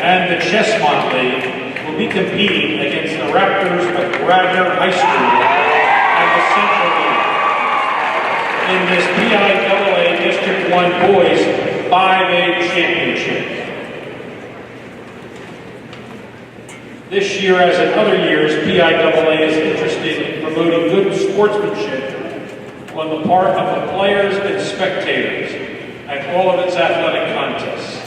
and the Chessmont League will be competing against the Raptors of Radnor High School and the Central League in this PIAA District 1 Boys 5A Championship. This year, as in other years, PIAA is interested in promoting good sportsmanship on the part of the players and spectators at all of its athletic contests.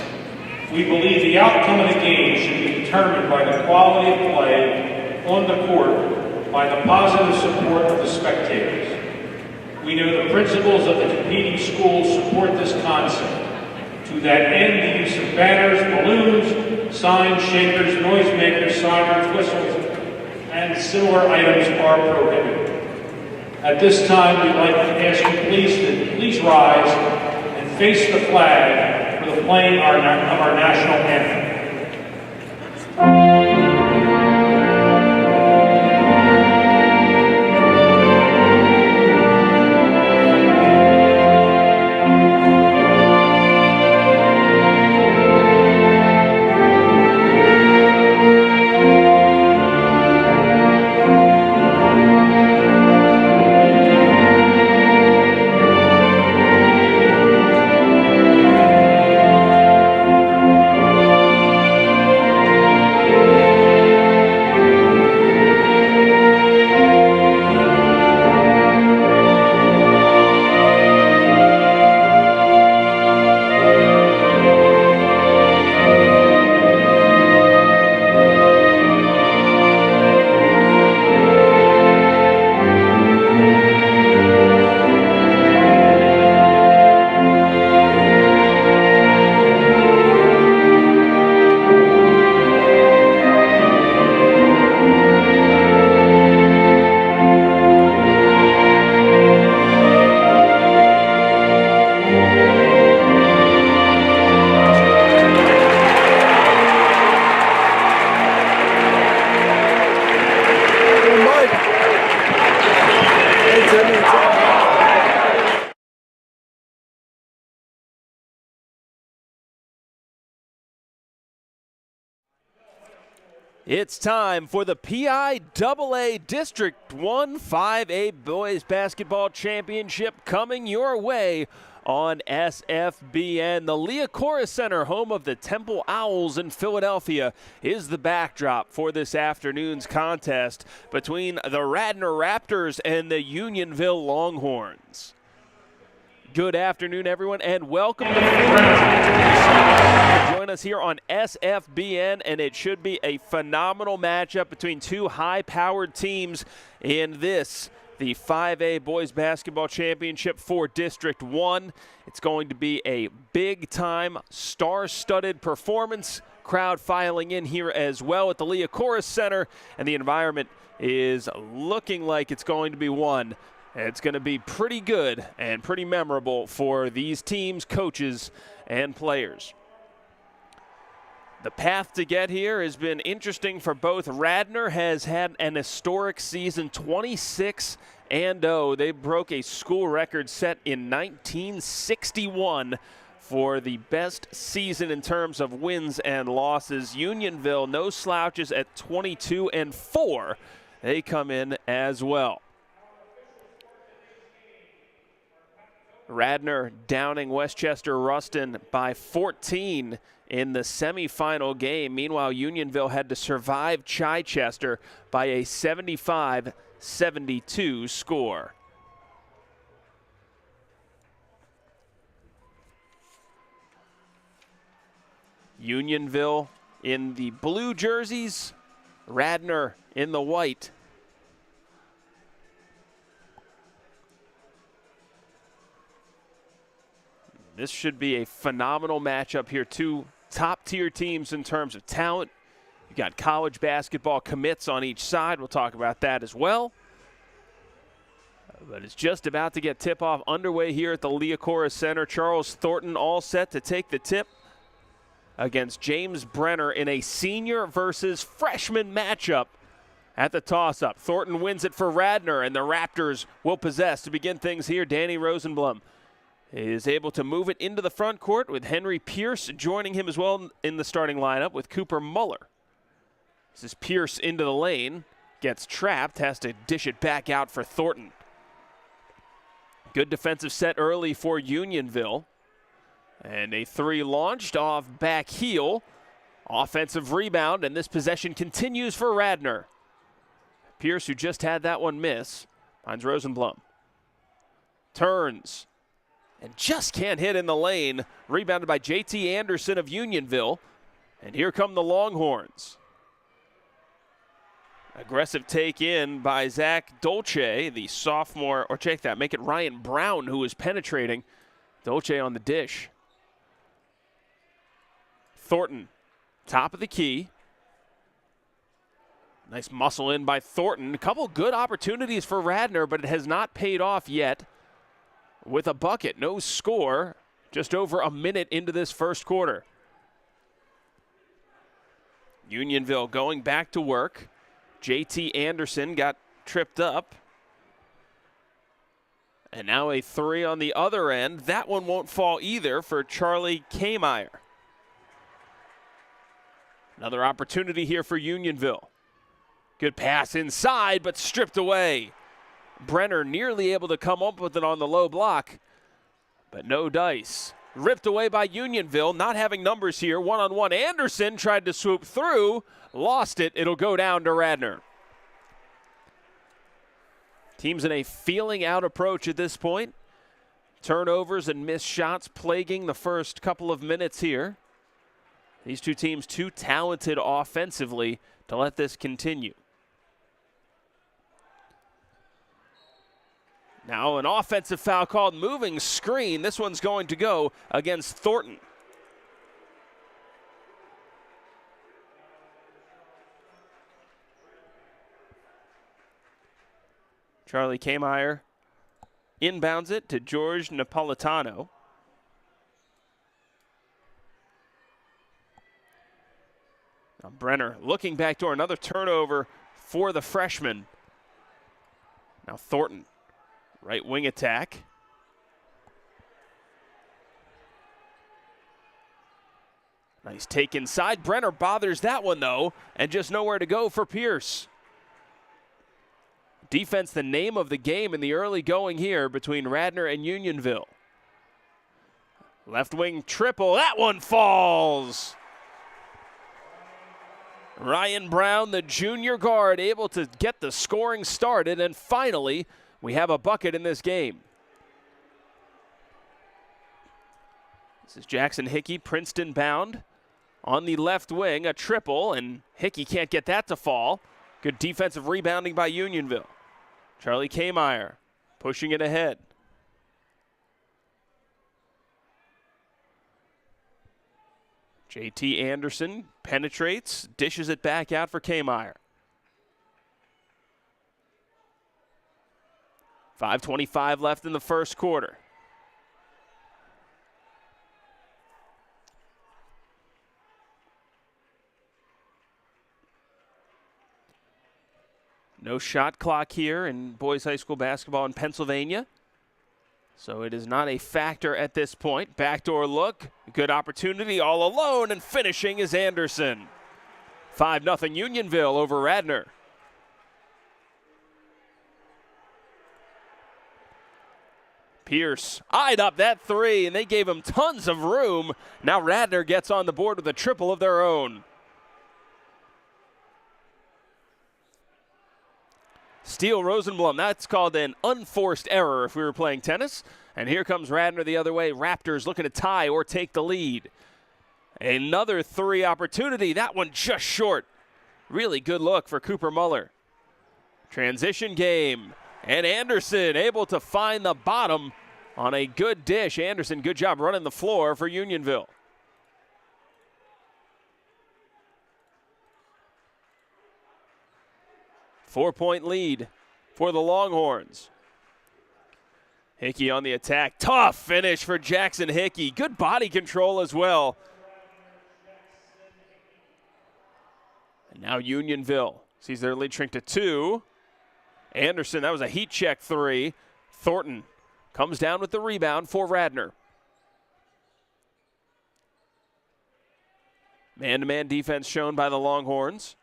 We believe the outcome of the game should be determined by the quality of play on the court, by the positive support of the spectators. We know the principals of the competing schools support this concept. To that end, the use of banners, balloons, signs, shakers, noisemakers, sirens, whistles, and similar items are prohibited. At this time, we'd like to ask you please rise and face the flag for the playing of our national anthem. It's time for the PIAA District 1 5A Boys Basketball Championship coming your way on SFBN. The Liacouras Center, home of the Temple Owls in Philadelphia, is the backdrop for this afternoon's contest between the Radnor Raptors and the Unionville Longhorns. Good afternoon, everyone, and welcome to join us here on SFBN, and it should be a phenomenal matchup between two high-powered teams in this, the 5A Boys Basketball Championship for District 1. It's going to be a big-time, star-studded performance. Crowd filing in here as well at the Liacouras Center, and the environment is looking like it's going to be one. It's going to be pretty good and pretty memorable for these teams, coaches, and players. The path to get here has been interesting for both. Radnor has had an historic season, 26-0. They broke a school record set in 1961 for the best season in terms of wins and losses. Unionville, no slouches at 22-4. They come in as well. Radnor downing Westchester Ruston by 14 in the semifinal game. Meanwhile, Unionville had to survive Chichester by a 75-72 score. Unionville in the blue jerseys, Radnor in the white. This should be a phenomenal matchup here. Two top-tier teams in terms of talent. You got college basketball commits on each side. We'll talk about that as well. But it's just about to get tip-off underway here at the Liacouras Center. Charles Thornton all set to take the tip against James Brenner in a senior versus freshman matchup at the toss-up. Thornton wins it for Radnor, and the Raptors will possess to begin things here. Danny Rosenblum is able to move it into the front court with Henry Pierce joining him as well in the starting lineup with Cooper Muller. This is Pierce into the lane, gets trapped, has to dish it back out for Thornton. Good defensive set early for Unionville. And a three launched off back heel. Offensive rebound, and this possession continues for Radnor. Pierce, who just had that one miss, finds Rosenblum. Turns, and just can't hit in the lane. Rebounded by J.T. Anderson of Unionville. And here come the Longhorns. Aggressive take in by Zach Dolce, the sophomore, or check that, make it Ryan Brown who is penetrating. Dolce on the dish. Thornton, top of the key. Nice muscle in by Thornton. A couple good opportunities for Radnor, but it has not paid off yet with a bucket. No score, just over a minute into this first quarter. Unionville going back to work. J.T. Anderson got tripped up. And now a three on the other end. That one won't fall either for Charlie Kmeyer. Another opportunity here for Unionville. Good pass inside, but stripped away. Brenner nearly able to come up with it on the low block, but no dice. Ripped away by Unionville, not having numbers here. One-on-one, Anderson tried to swoop through, lost it. It'll go down to Radnor. Teams in a feeling out approach at this point. Turnovers and missed shots plaguing the first couple of minutes here. These two teams too talented offensively to let this continue. Now an offensive foul called, moving screen. This one's going to go against Thornton. Charlie Kmeyer inbounds it to George Napolitano. Now Brenner looking backdoor, another turnover for the freshman. Now Thornton, right wing attack. Nice take inside. Brenner bothers that one though, and just nowhere to go for Pierce. Defense, the name of the game in the early going here between Radnor and Unionville. Left wing triple, that one falls. Ryan Brown, the junior guard, able to get the scoring started, and finally we have a bucket in this game. This is Jackson Hickey, Princeton bound. On the left wing, a triple, and Hickey can't get that to fall. Good defensive rebounding by Unionville. Charlie Kmeyer pushing it ahead. J.T. Anderson penetrates, dishes it back out for Kmeyer. 5:25 left in the first quarter. No shot clock here in boys high school basketball in Pennsylvania, so it is not a factor at this point. Backdoor look, good opportunity, all alone, and finishing is Anderson. 5-0 Unionville over Radnor. Pierce eyed up that three, and they gave him tons of room. Now Radnor gets on the board with a triple of their own. Steele Rosenblum, that's called an unforced error if we were playing tennis. And here comes Radnor the other way. Raptors looking to tie or take the lead. Another three opportunity, that one just short. Really good look for Cooper Muller. Transition game, and Anderson able to find the bottom on a good dish. Anderson, good job running the floor for Unionville. Four-point lead for the Longhorns. Hickey on the attack. Tough finish for Jackson Hickey. Good body control as well. And now Unionville sees their lead shrink to 2. Anderson, that was a heat check three. Thornton comes down with the rebound for Radnor. Man-to-man defense shown by the Longhorns.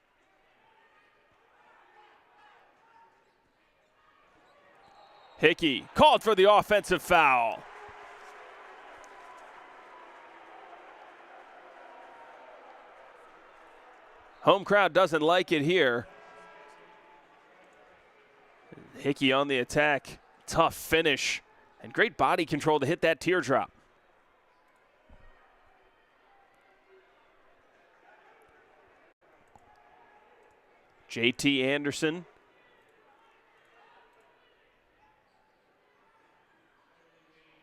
Hickey called for the offensive foul. Home crowd doesn't like it here. Hickey on the attack. Tough finish and great body control to hit that teardrop. JT Anderson.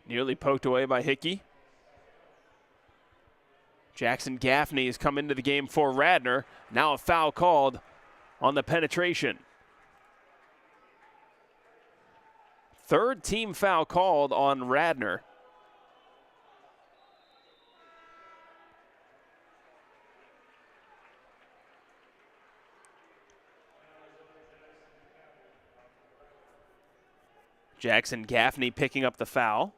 Nearly poked away by Hickey. Jackson Gaffney has come into the game for Radnor. Now a foul called on the penetration. Third team foul called on Radnor. Jackson Gaffney picking up the foul.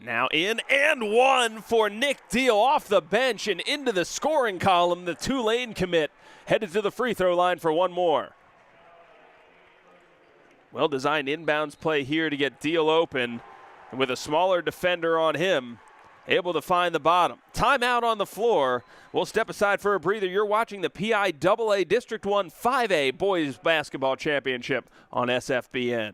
Now in and one for Nick Deal off the bench and into the scoring column. The Tulane commit headed to the free throw line for one more. Well-designed inbounds play here to get Deal open. And with a smaller defender on him, able to find the bottom. Timeout on the floor. We'll step aside for a breather. You're watching the PIAA District 1 5A Boys Basketball Championship on SFBN.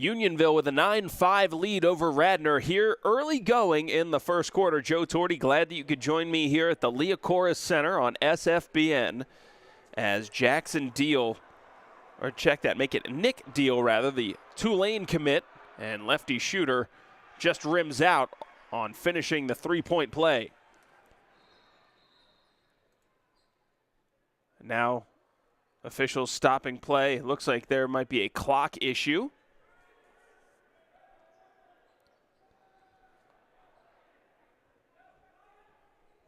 Unionville with a 9-5 lead over Radnor here early going in the first quarter. Joe Torti, glad that you could join me here at the Liacouras Center on SFBN as Jackson Deal, or check that, make it Nick Deal rather, the Tulane commit and lefty shooter just rims out on finishing the three-point play. Now officials stopping play. Looks like there might be a clock issue.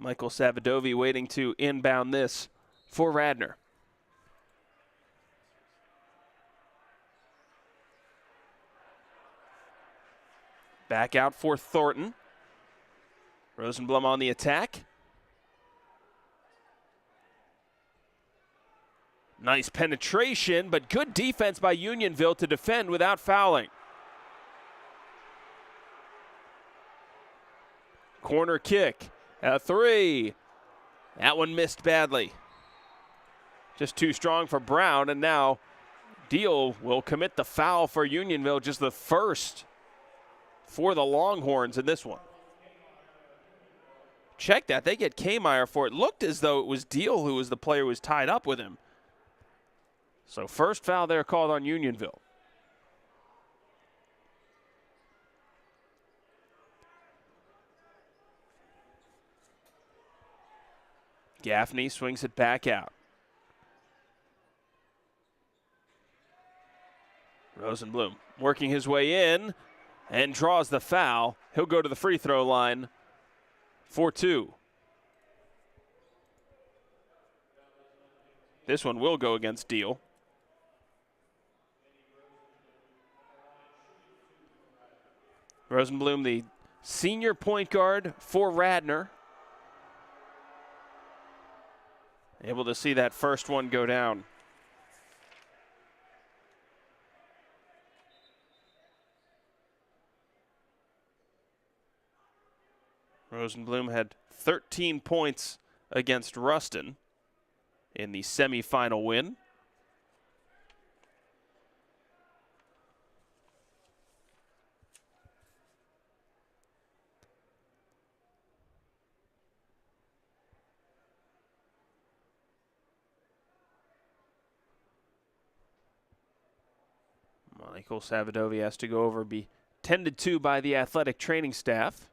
Michael Savadovi waiting to inbound this for Radnor. Back out for Thornton. Rosenblum on the attack. Nice penetration, but good defense by Unionville to defend without fouling. Corner kick. A three. That one missed badly. Just too strong for Brown, and now Deal will commit the foul for Unionville, just the first for the Longhorns in this one. Check that. They get Kmeyer for it. Looked as though it was Deal who was the player who was tied up with him. So first foul there called on Unionville. Gaffney swings it back out. Rosenblum working his way in and draws the foul. He'll go to the free throw line for two. This one will go against Deal. Rosenblum, the senior point guard for Radnor. Able to see that first one go down. Rosenblum had 13 points against Ruston in the semifinal win. Michael Savadovi has to go over, be tended to by the athletic training staff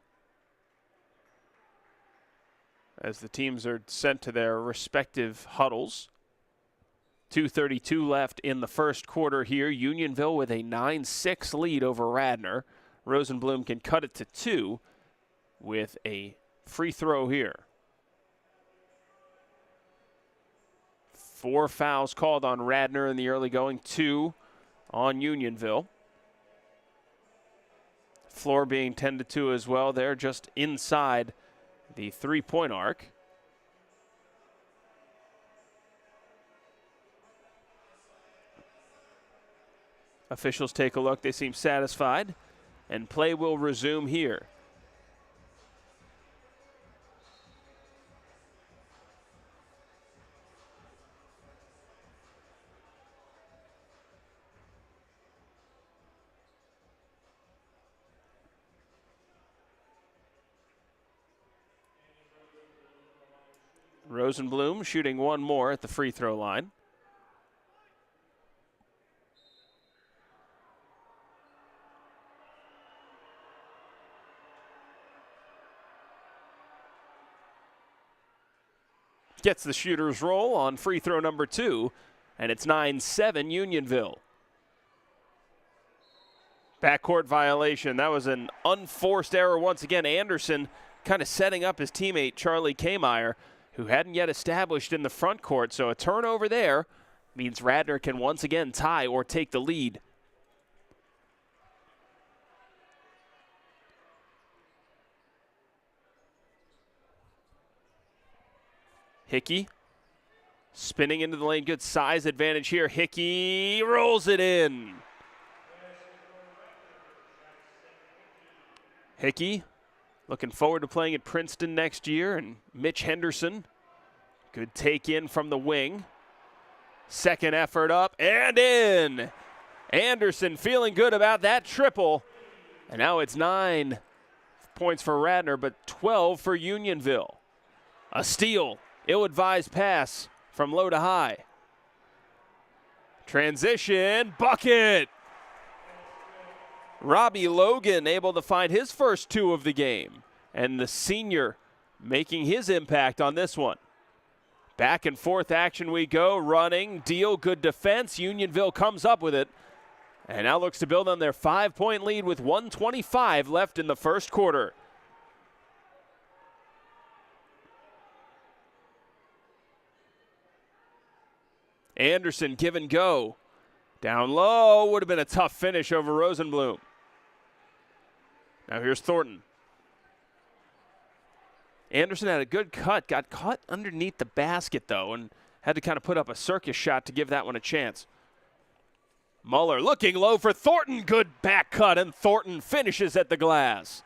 as the teams are sent to their respective huddles. 2:32 left in the first quarter here. Unionville with a 9-6 lead over Radnor. Rosenblum can cut it to 2 with a free throw here. 4 fouls called on Radnor in the early going, 2 on Unionville. Floor being tended to as well. They're just inside the three-point arc. Officials take a look. They seem satisfied, and play will resume here. Rosenblum shooting one more at the free throw line. Gets the shooter's roll on free throw number 2, and it's 9-7 Unionville. Backcourt violation. That was an unforced error once again. Anderson kind of setting up his teammate Charlie Kmeyer, who hadn't yet established in the front court. So a turnover there means Radnor can once again tie or take the lead. Hickey spinning into the lane. Good size advantage here. Hickey rolls it in. Hickey looking forward to playing at Princeton next year. And Mitch Henderson, good take in from the wing. Second effort up and in. Anderson feeling good about that triple. And now it's 9 points for Radnor, but 12 for Unionville. A steal. Ill-advised pass from low to high. Transition, bucket. Robbie Logan able to find his first 2 of the game. And the senior making his impact on this one. Back and forth action we go, running, deal, good defense. Unionville comes up with it. And now looks to build on their 5-point lead with 1:25 left in the first quarter. Anderson give and go. Down low, would have been a tough finish over Rosenblum. Now here's Thornton. Anderson had a good cut, got caught underneath the basket though, and had to kind of put up a circus shot to give that one a chance. Muller looking low for Thornton, good back cut, and Thornton finishes at the glass.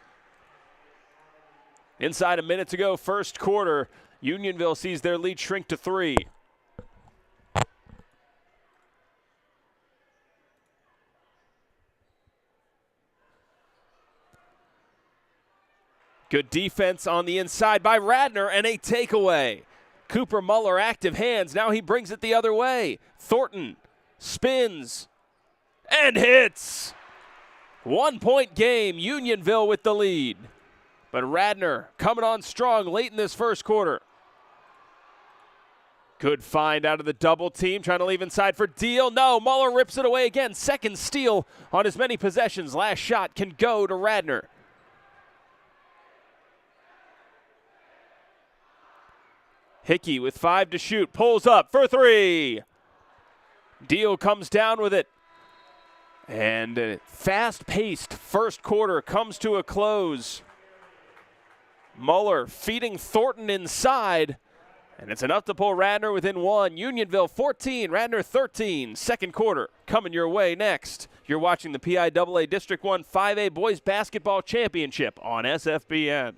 Inside a minute to go, first quarter, Unionville sees their lead shrink to 3. Good defense on the inside by Radnor and a takeaway. Cooper Muller, active hands. Now he brings it the other way. Thornton spins and hits. 1-point game, Unionville with the lead. But Radnor coming on strong late in this first quarter. Good find out of the double team, trying to leave inside for Deal. No, Muller rips it away again. Second steal on as many possessions. Last shot can go to Radnor. Hickey with 5 to shoot, pulls up for 3. Deal comes down with it. And a fast-paced first quarter comes to a close. Muller feeding Thornton inside. And it's enough to pull Radnor within 1. Unionville 14, Radnor 13. Second quarter coming your way next. You're watching the PIAA District 1 5A Boys Basketball Championship on SFBN.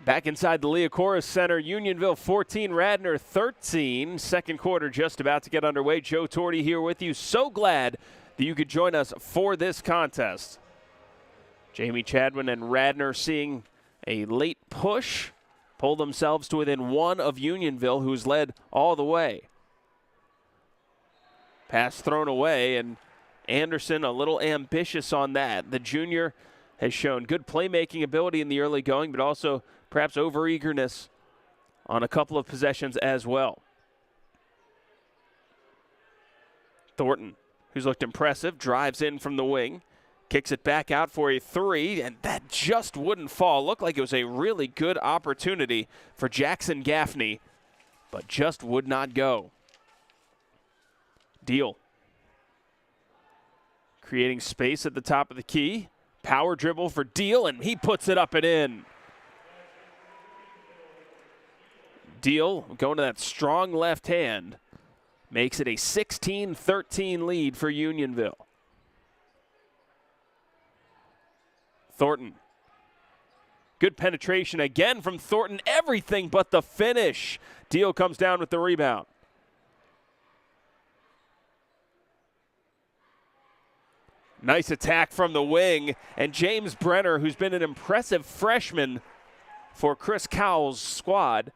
Back inside the Liacouras Center, Unionville 14, Radnor 13. Second quarter just about to get underway. Joe Torti here with you. So glad that you could join us for this contest. Jamie Chadwin and Radnor seeing a late push, pull themselves to within one of Unionville, who's led all the way. Pass thrown away, and Anderson a little ambitious on that. The junior has shown good playmaking ability in the early going, but also perhaps overeagerness on a couple of possessions as well. Thornton, who's looked impressive, drives in from the wing, kicks it back out for a three, and that just wouldn't fall. Looked like it was a really good opportunity for Jackson Gaffney, but just would not go. Deal. Creating space at the top of the key. Power dribble for Deal, and he puts it up and in. Deal, going to that strong left hand, makes it a 16-13 lead for Unionville. Thornton. Good penetration again from Thornton. Everything but the finish. Deal comes down with the rebound. Nice attack from the wing. And James Brenner, who's been an impressive freshman for Chris Cowell's squad,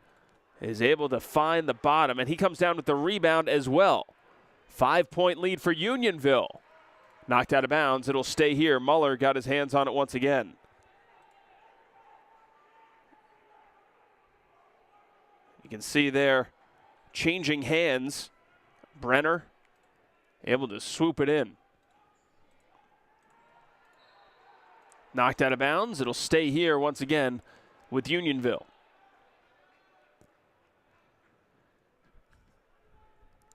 is able to find the bottom. And he comes down with the rebound as well. 5-point lead for Unionville. Knocked out of bounds. It'll stay here. Muller got his hands on it once again. You can see there changing hands. Brenner able to swoop it in. Knocked out of bounds. It'll stay here once again with Unionville.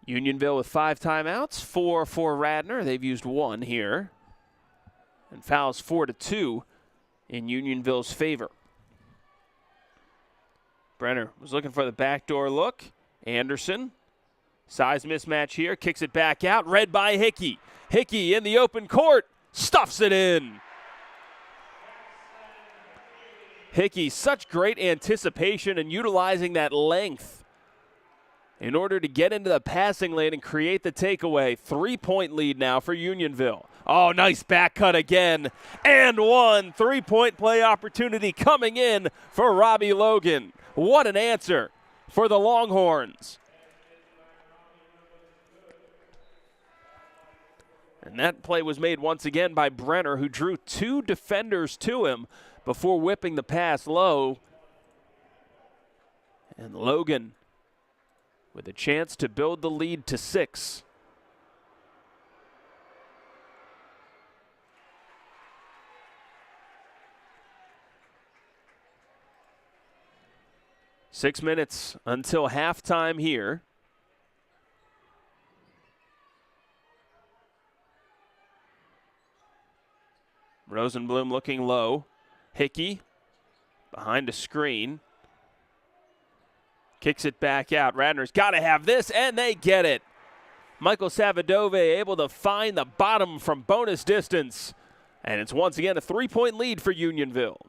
Unionville with 5 timeouts, 4 for Radnor. They've used 1 here. And fouls 4-2 in Unionville's favor. Brenner was looking for the backdoor look. Anderson, size mismatch here, kicks it back out, read by Hickey. Hickey in the open court, stuffs it in. Hickey, such great anticipation and utilizing that length in order to get into the passing lane and create the takeaway. 3-point lead now for Unionville. Oh, nice back cut again. And 1 3-point play opportunity coming in for Robbie Logan. What an answer for the Longhorns. And that play was made once again by Brenner, who drew 2 defenders to him before whipping the pass low. And Logan with a chance to build the lead to 6. Six minutes until halftime here. Rosenblum looking low. Hickey behind a screen. Kicks it back out. Radnor's got to have this, and they get it. Michael Savadove able to find the bottom from bonus distance. And it's once again a 3-point lead for Unionville.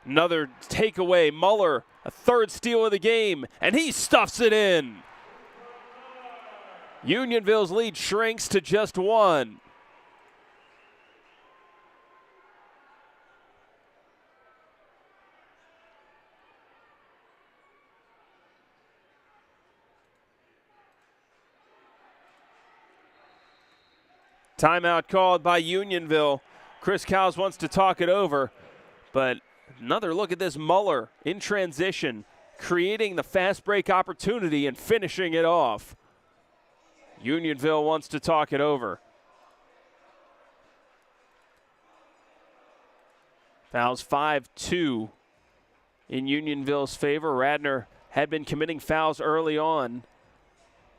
Another takeaway. Muller, a 3rd steal of the game, and he stuffs it in. Unionville's lead shrinks to just 1. Timeout called by Unionville. Chris Cowles wants to talk it over, but another look at this. Muller in transition, creating the fast break opportunity and finishing it off. Unionville wants to talk it over. Fouls 5-2 in Unionville's favor. Radnor had been committing fouls early on.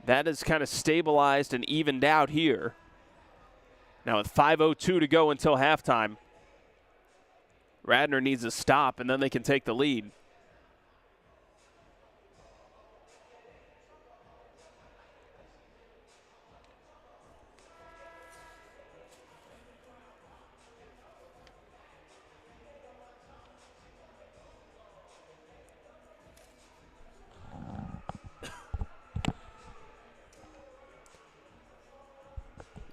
That is kind of stabilized and evened out here. Now with 5:02 to go until halftime, Radnor needs a stop, and then they can take the lead.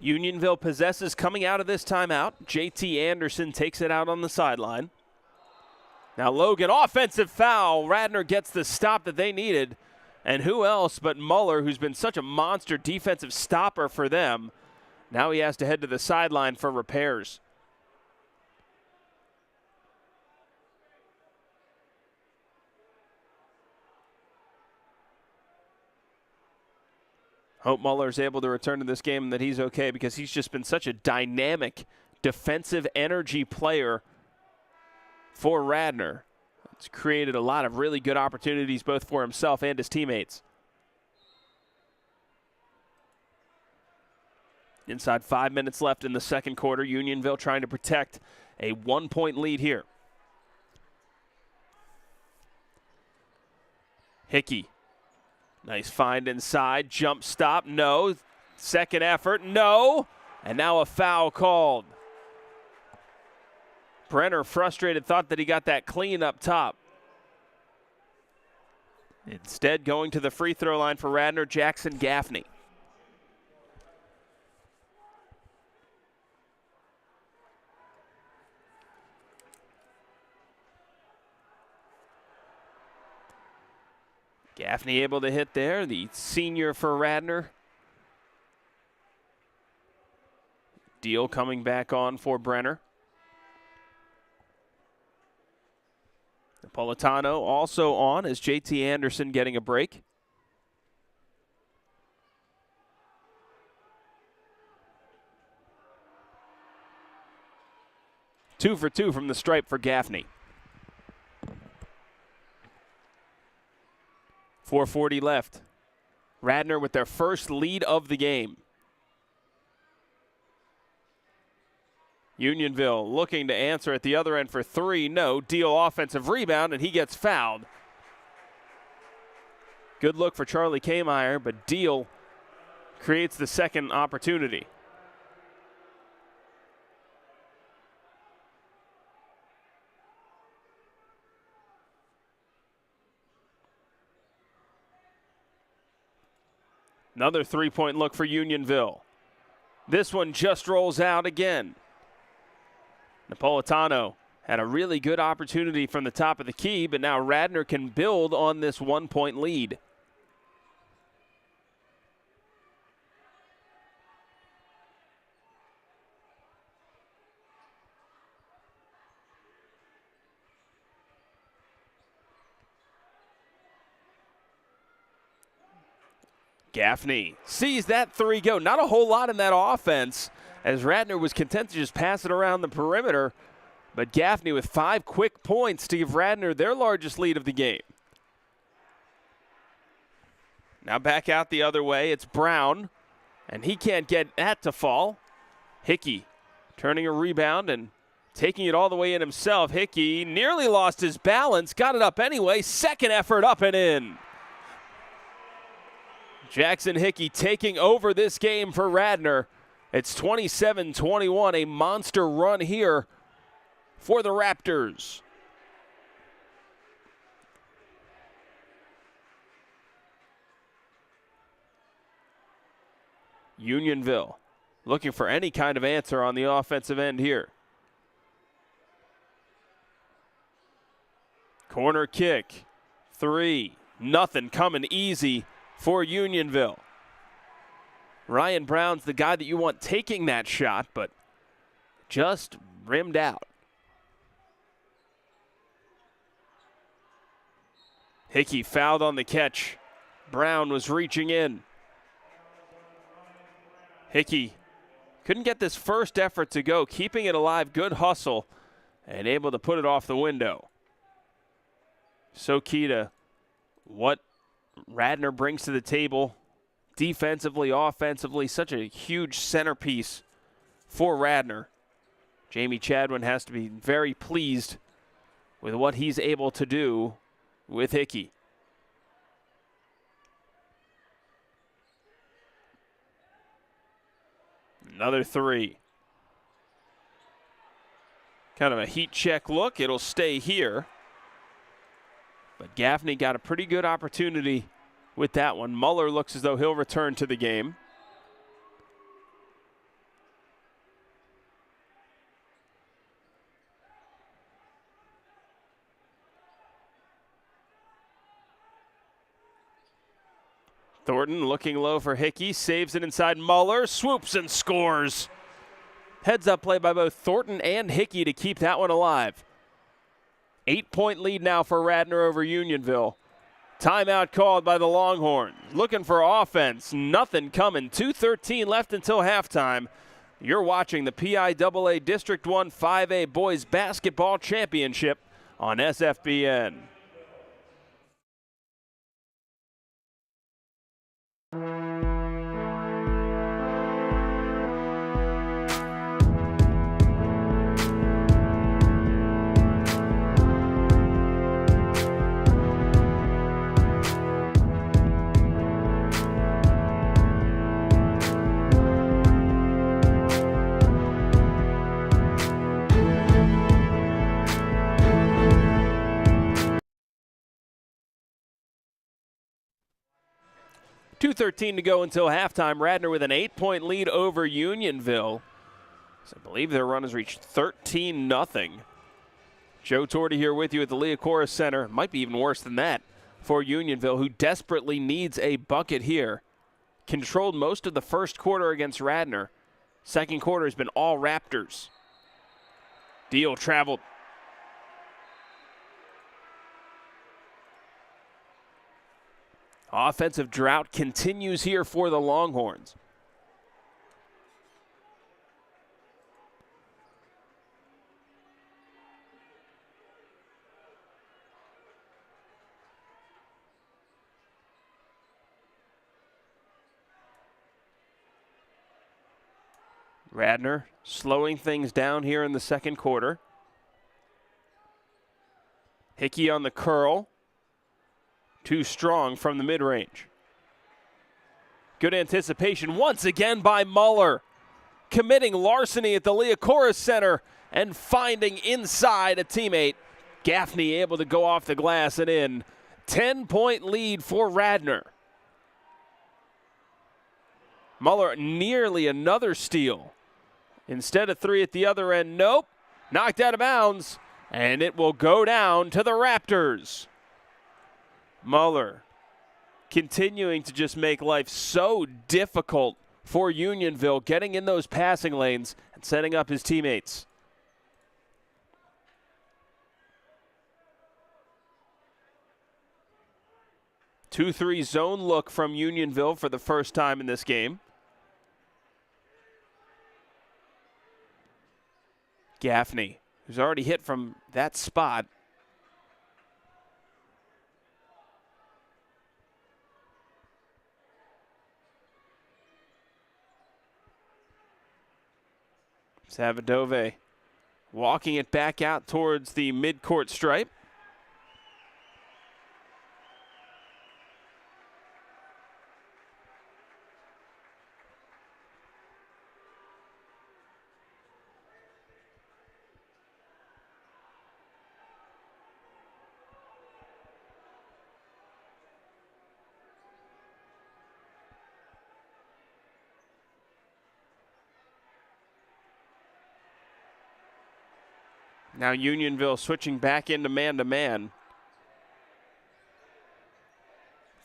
Unionville possesses coming out of this timeout. JT Anderson takes it out on the sideline. Now Logan, offensive foul. Radnor gets the stop that they needed. And who else but Muller, who's been such a monster defensive stopper for them. Now he has to head to the sideline for repairs. Hope Muller is able to return to this game and that he's okay, because he's just been such a dynamic defensive energy player for Radnor. It's created a lot of really good opportunities both for himself and his teammates. Inside 5 minutes left in the second quarter. Unionville trying to protect a 1-point lead here. Hickey. Nice find inside. Jump stop. No. Second effort. No. And now a foul called. Brenner, frustrated, thought that he got that clean up top. Instead, going to the free throw line for Radnor, Jackson Gaffney. Gaffney able to hit there, the senior for Radnor. Deal coming back on for Brenner. Napolitano also on as JT Anderson getting a break. Two for two from the stripe for Gaffney. 4:40 left. Radnor with their first lead of the game. Unionville looking to answer at the other end for three. No. Deal offensive rebound, and he gets fouled. Good look for Charlie Kmeyer, but Deal creates the second opportunity. Another three-point look for Unionville. This one just rolls out again. Napolitano had a really good opportunity from the top of the key, but now Radnor can build on this 1-point lead. Gaffney sees that three go. Not a whole lot in that offense, as Radnor was content to just pass it around the perimeter. But Gaffney with 5 quick points to give Radnor their largest lead of the game. Now back out the other way. It's Brown, and he can't get that to fall. Hickey turning a rebound and taking it all the way in himself. Hickey nearly lost his balance, got it up anyway. Second effort up and in. Jackson Hickey taking over this game for Radnor. It's 27-21, a monster run here for the Raptors. Unionville looking for any kind of answer on the offensive end here. Corner kick, three, nothing coming easy for Unionville. Ryan Brown's the guy that you want taking that shot, but just rimmed out. Hickey fouled on the catch. Brown was reaching in. Hickey couldn't get this first effort to go, keeping it alive, good hustle, and able to put it off the window. So key to what Radnor brings to the table defensively, offensively, such a huge centerpiece for Radnor. Jamie Chadwin has to be very pleased with what he's able to do with Hickey. Another three. Kind of a heat check look. It'll stay here. But Gaffney got a pretty good opportunity with that one. Muller looks as though he'll return to the game. Thornton looking low for Hickey, saves it inside Muller, swoops and scores. Heads up play by both Thornton and Hickey to keep that one alive. 8-point lead now for Radnor over Unionville. Timeout called by the Longhorns. Looking for offense, nothing coming. 2:13 left until halftime. You're watching the PIAA District 1 5A Boys Basketball Championship on SFBN. .213 to go until halftime. Radnor with an 8-point lead over Unionville. So I believe their run has reached 13-0. Joe Torty here with you at the Liacouras Center. Might be even worse than that for Unionville, who desperately needs a bucket here. Controlled most of the first quarter against Radnor. Second quarter has been all Raptors. Deal traveled. Offensive drought continues here for the Longhorns. Radnor slowing things down here in the second quarter. Hickey on the curl. Too strong from the mid-range. Good anticipation once again by Muller. Committing larceny at the Liacouras Center and finding inside a teammate. Gaffney able to go off the glass and in. 10-point lead for Radnor. Muller nearly another steal. Instead of three at the other end, nope. Knocked out of bounds, and it will go down to the Raptors. Muller continuing to just make life so difficult for Unionville, getting in those passing lanes and setting up his teammates. Two-three zone look from Unionville for the first time in this game. Gaffney, who's already hit from that spot. Savadove walking it back out towards the midcourt stripe. Now Unionville switching back into man-to-man.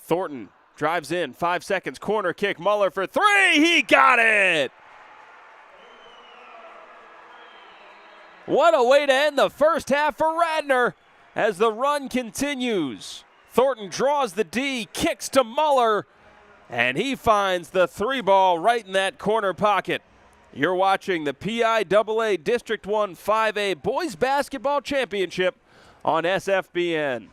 Thornton drives in, 5 seconds, corner kick, Muller for three, he got it! What a way to end the first half for Radnor as the run continues. Thornton draws the D, kicks to Muller, and he finds the three ball right in that corner pocket. You're watching the PIAA District 1 5A Boys Basketball Championship on SFBN.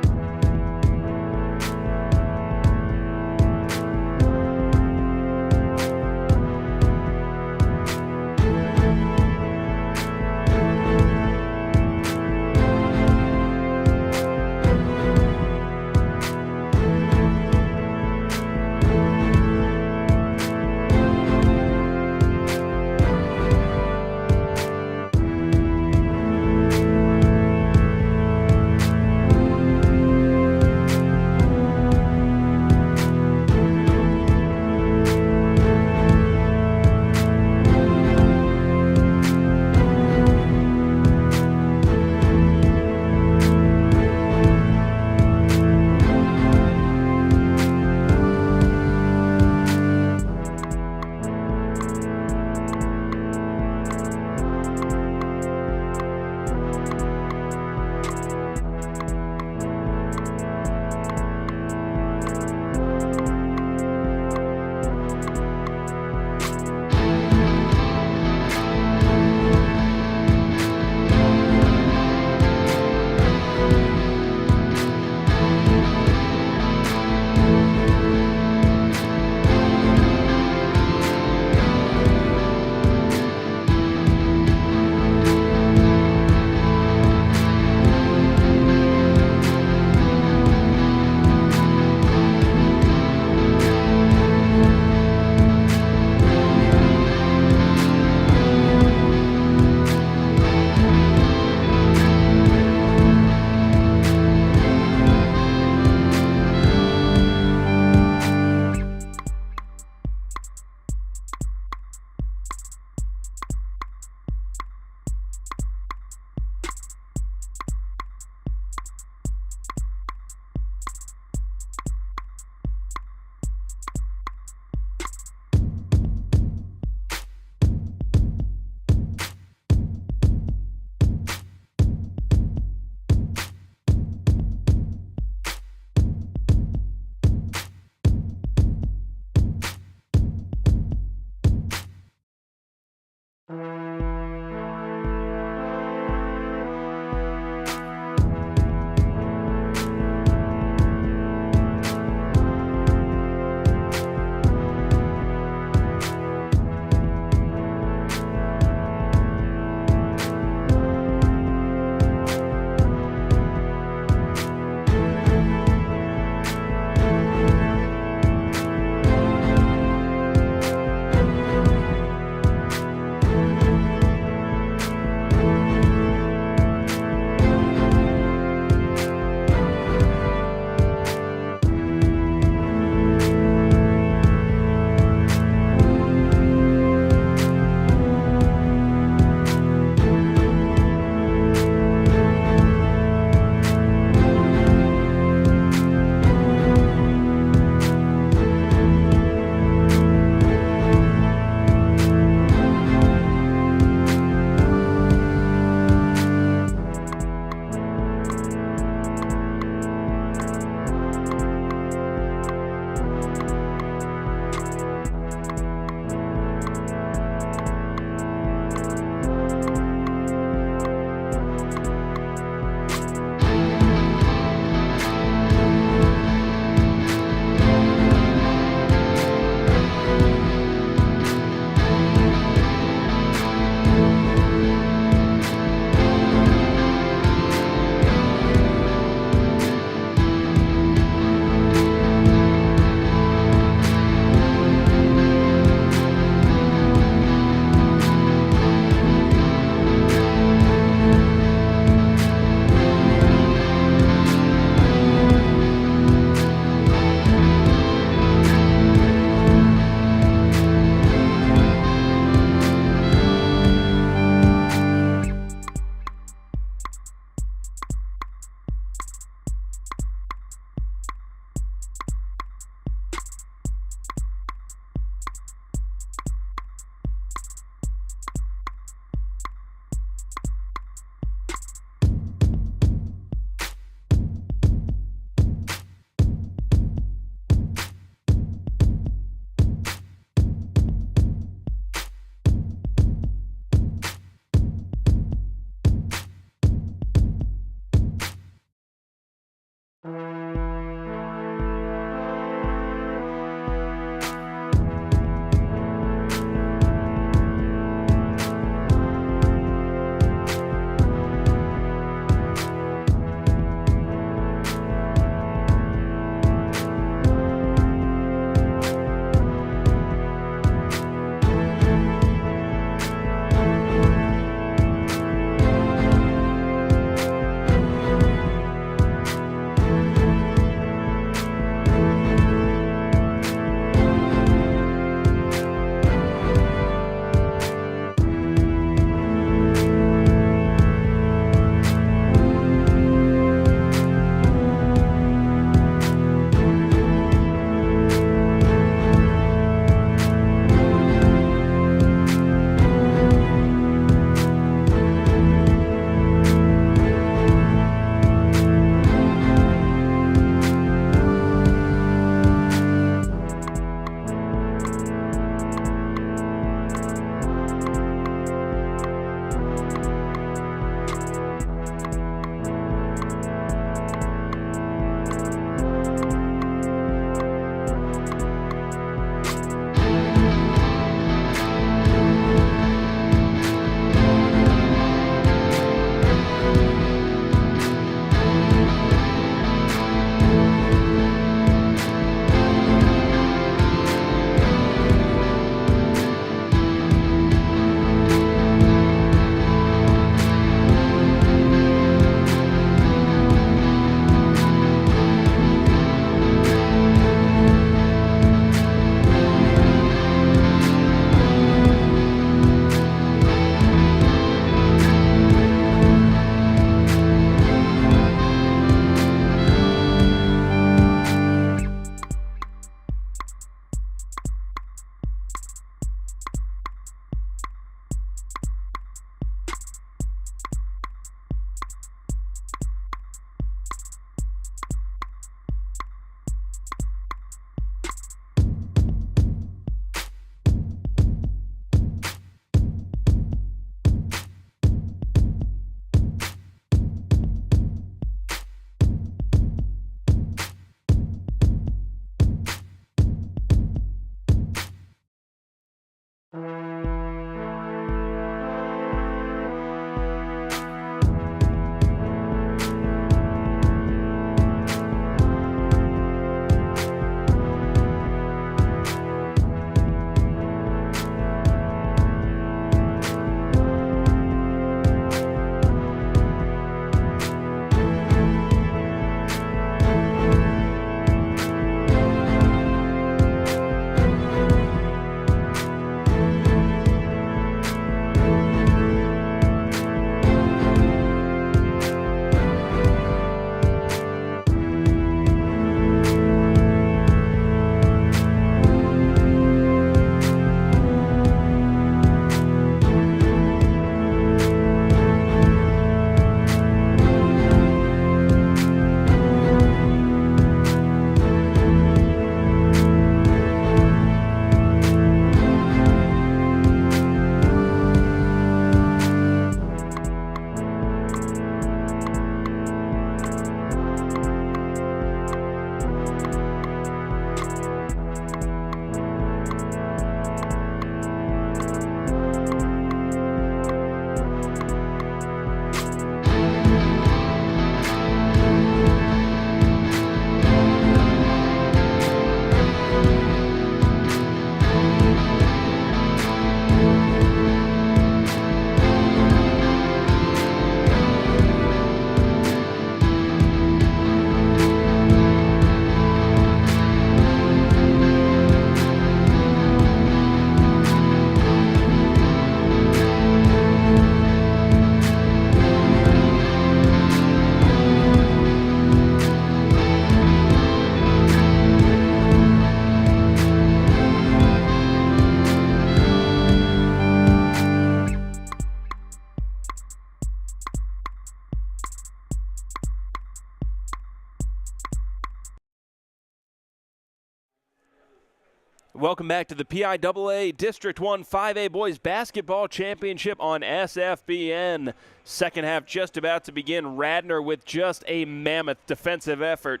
Welcome back to the PIAA District 1 5A Boys Basketball Championship on SFBN. Second half just about to begin. Radnor with just a mammoth defensive effort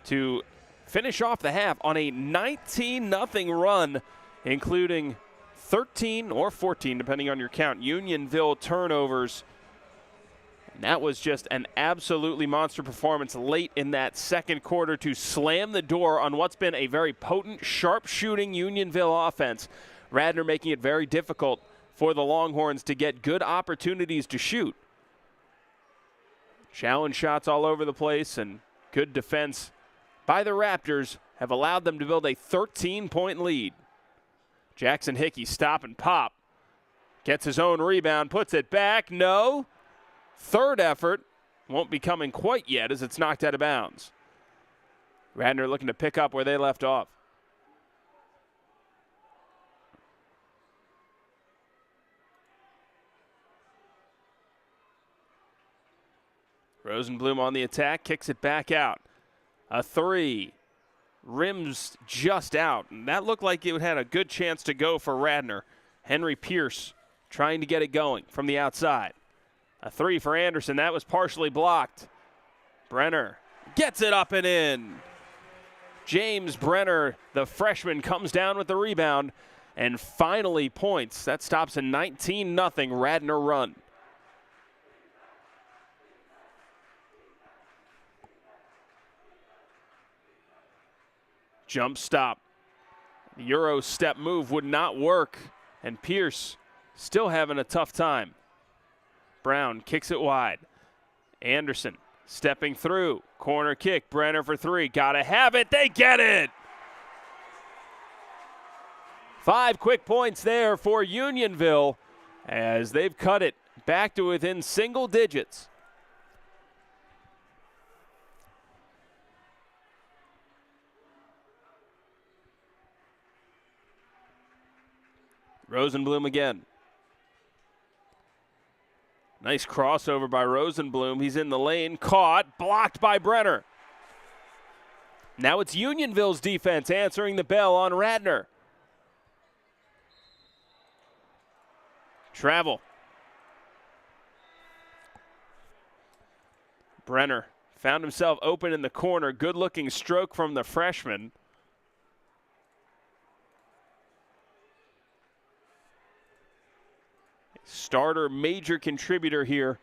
to finish off the half on a 19-0 run, including 13 or 14, depending on your count, Unionville turnovers. And that was just an absolutely monster performance late in that second quarter to slam the door on what's been a very potent, sharp-shooting Unionville offense. Radnor making it very difficult for the Longhorns to get good opportunities to shoot. Challenge shots all over the place and good defense by the Raptors have allowed them to build a 13-point lead. Jackson Hickey stop and pop. Gets his own rebound, puts it back, no. Third effort won't be coming quite yet as it's knocked out of bounds. Radnor looking to pick up where they left off. Rosenblum on the attack, kicks it back out. A three. Rims just out. And that looked like it had a good chance to go for Radnor. Henry Pierce trying to get it going from the outside. A three for Anderson. That was partially blocked. Brenner gets it up and in. James Brenner, the freshman, comes down with the rebound and finally points. That stops a 19-0 Radnor run. Jump stop. The Euro step move would not work, and Pierce still having a tough time. Brown kicks it wide. Anderson stepping through. Corner kick. Brenner for three. Gotta have it. They get it. 5 quick points there for Unionville as they've cut it back to within single digits. Rosenblum again. Nice crossover by Rosenblum. He's in the lane, caught, blocked by Brenner. Now it's Unionville's defense answering the bell on Radnor. Travel. Brenner found himself open in the corner. Good-looking stroke from the freshman. Starter, major contributor here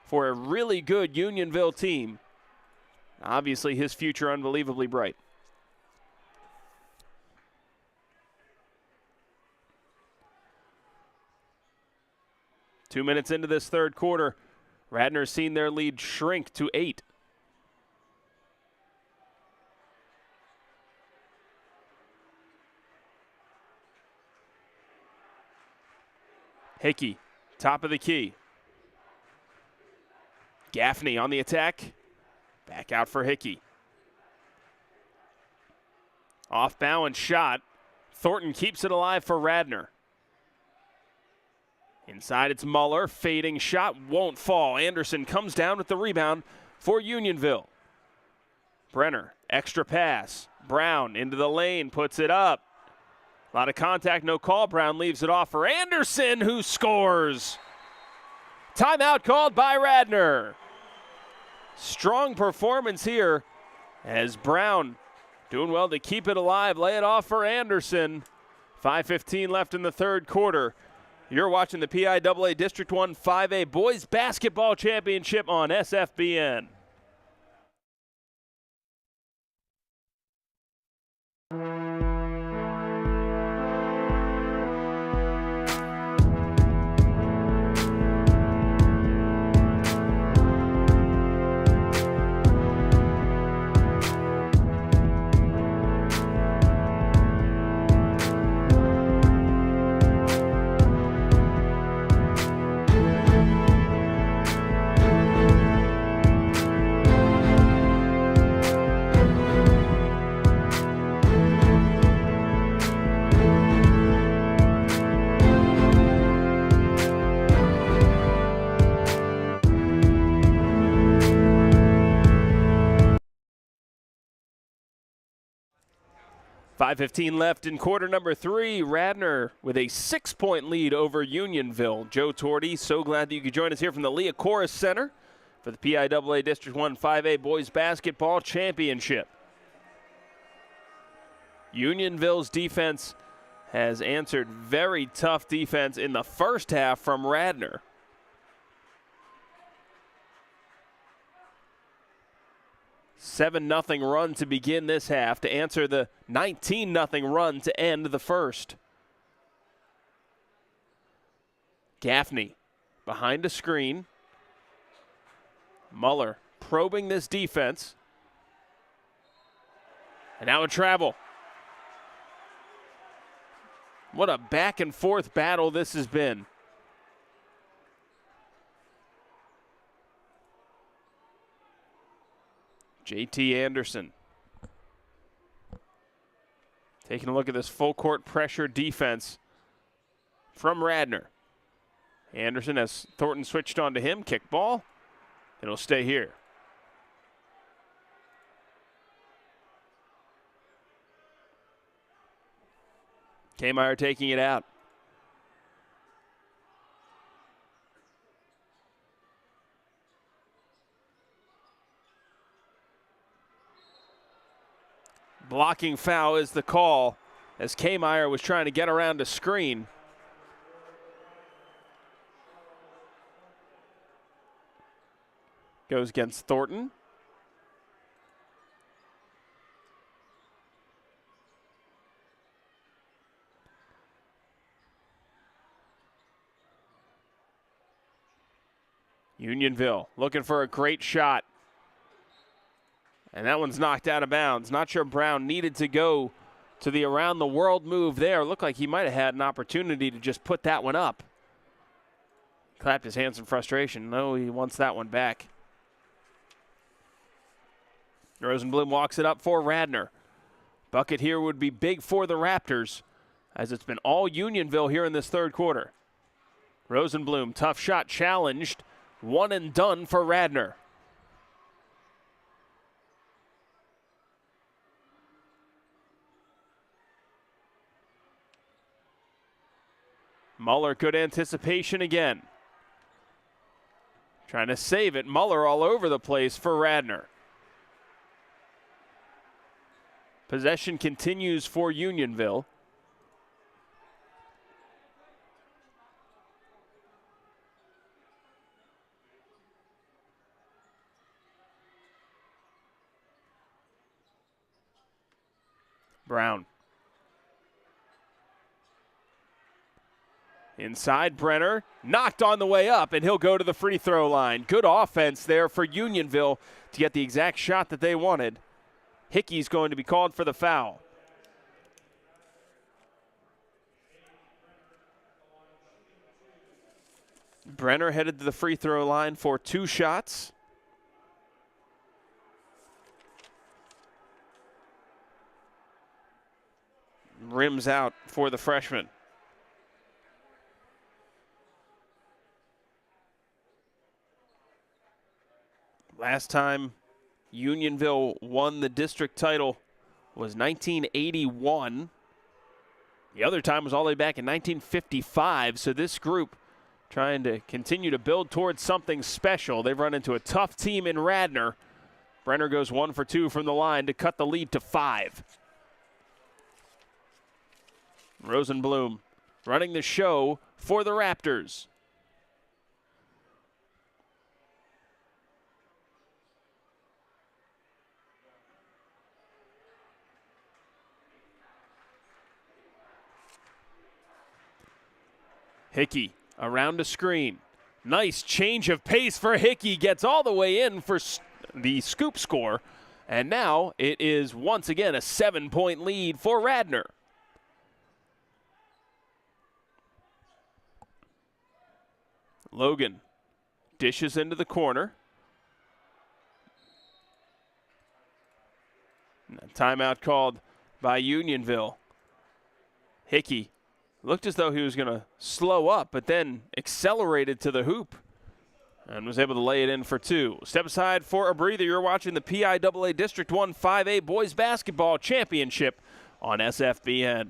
for a really good Unionville team. Obviously, his future unbelievably bright. Two minutes into this third quarter, Radnor's seen their lead shrink to 8. Hickey, top of the key. Gaffney on the attack. Back out for Hickey. Off balance shot. Thornton keeps it alive for Radnor. Inside it's Muller. Fading shot won't fall. Anderson comes down with the rebound for Unionville. Brenner, extra pass. Brown into the lane, puts it up. A lot of contact, no call. Brown leaves it off for Anderson, who scores. Timeout called by Radnor. Strong performance here as Brown doing well to keep it alive. Lay it off for Anderson. 5:15 left in the third quarter. You're watching the PIAA District 1 5A Boys Basketball Championship on SFBN. 5:15 left in quarter number 3. Radnor with a 6-point lead over Unionville. Joe Torty, so glad that you could join us here from the Liacouras Center for the PIAA District 1 5A Boys Basketball Championship. Unionville's defense has answered very tough defense in the first half from Radnor. A 7-0 run to begin this half to answer the 19-0 run to end the first. Gaffney behind a screen. Muller probing this defense. And now a travel. What a back and forth battle this has been. JT Anderson taking a look at this full court pressure defense from Radnor. Anderson has Thornton switched on to him. Kick ball. It'll stay here. Kmeyer taking it out. Blocking foul is the call as Kmeyer was trying to get around a screen. Goes against Thornton. Unionville looking for a great shot. And that one's knocked out of bounds. Not sure Brown needed to go to the around the world move there. Looked like he might have had an opportunity to just put that one up. Clapped his hands in frustration. No, he wants that one back. Rosenblum walks it up for Radnor. Bucket here would be big for the Raptors, as it's been all Unionville here in this third quarter. Rosenblum, tough shot challenged. One and done for Radnor. Muller, good anticipation again. Trying to save it. Muller all over the place for Radnor. Possession continues for Unionville. Brown. Inside, Brenner, knocked on the way up, and he'll go to the free throw line. Good offense there for Unionville to get the exact shot that they wanted. Hickey's going to be called for the foul. Brenner headed to the free throw line for 2 shots. Rims out for the freshman. Last time Unionville won the district title was 1981. The other time was all the way back in 1955. So this group trying to continue to build towards something special. They've run into a tough team in Radnor. Brenner goes 1 for 2 from the line to cut the lead to 5. Rosenblum running the show for the Raptors. Hickey around a screen. Nice change of pace for Hickey. Gets all the way in for the scoop score. And now it is once again a 7-point lead for Radnor. Logan dishes into the corner. Timeout called by Unionville. Hickey looked as though he was going to slow up, but then accelerated to the hoop and was able to lay it in for 2. Step aside for a breather. You're watching the PIAA District 1 5A Boys Basketball Championship on SFBN.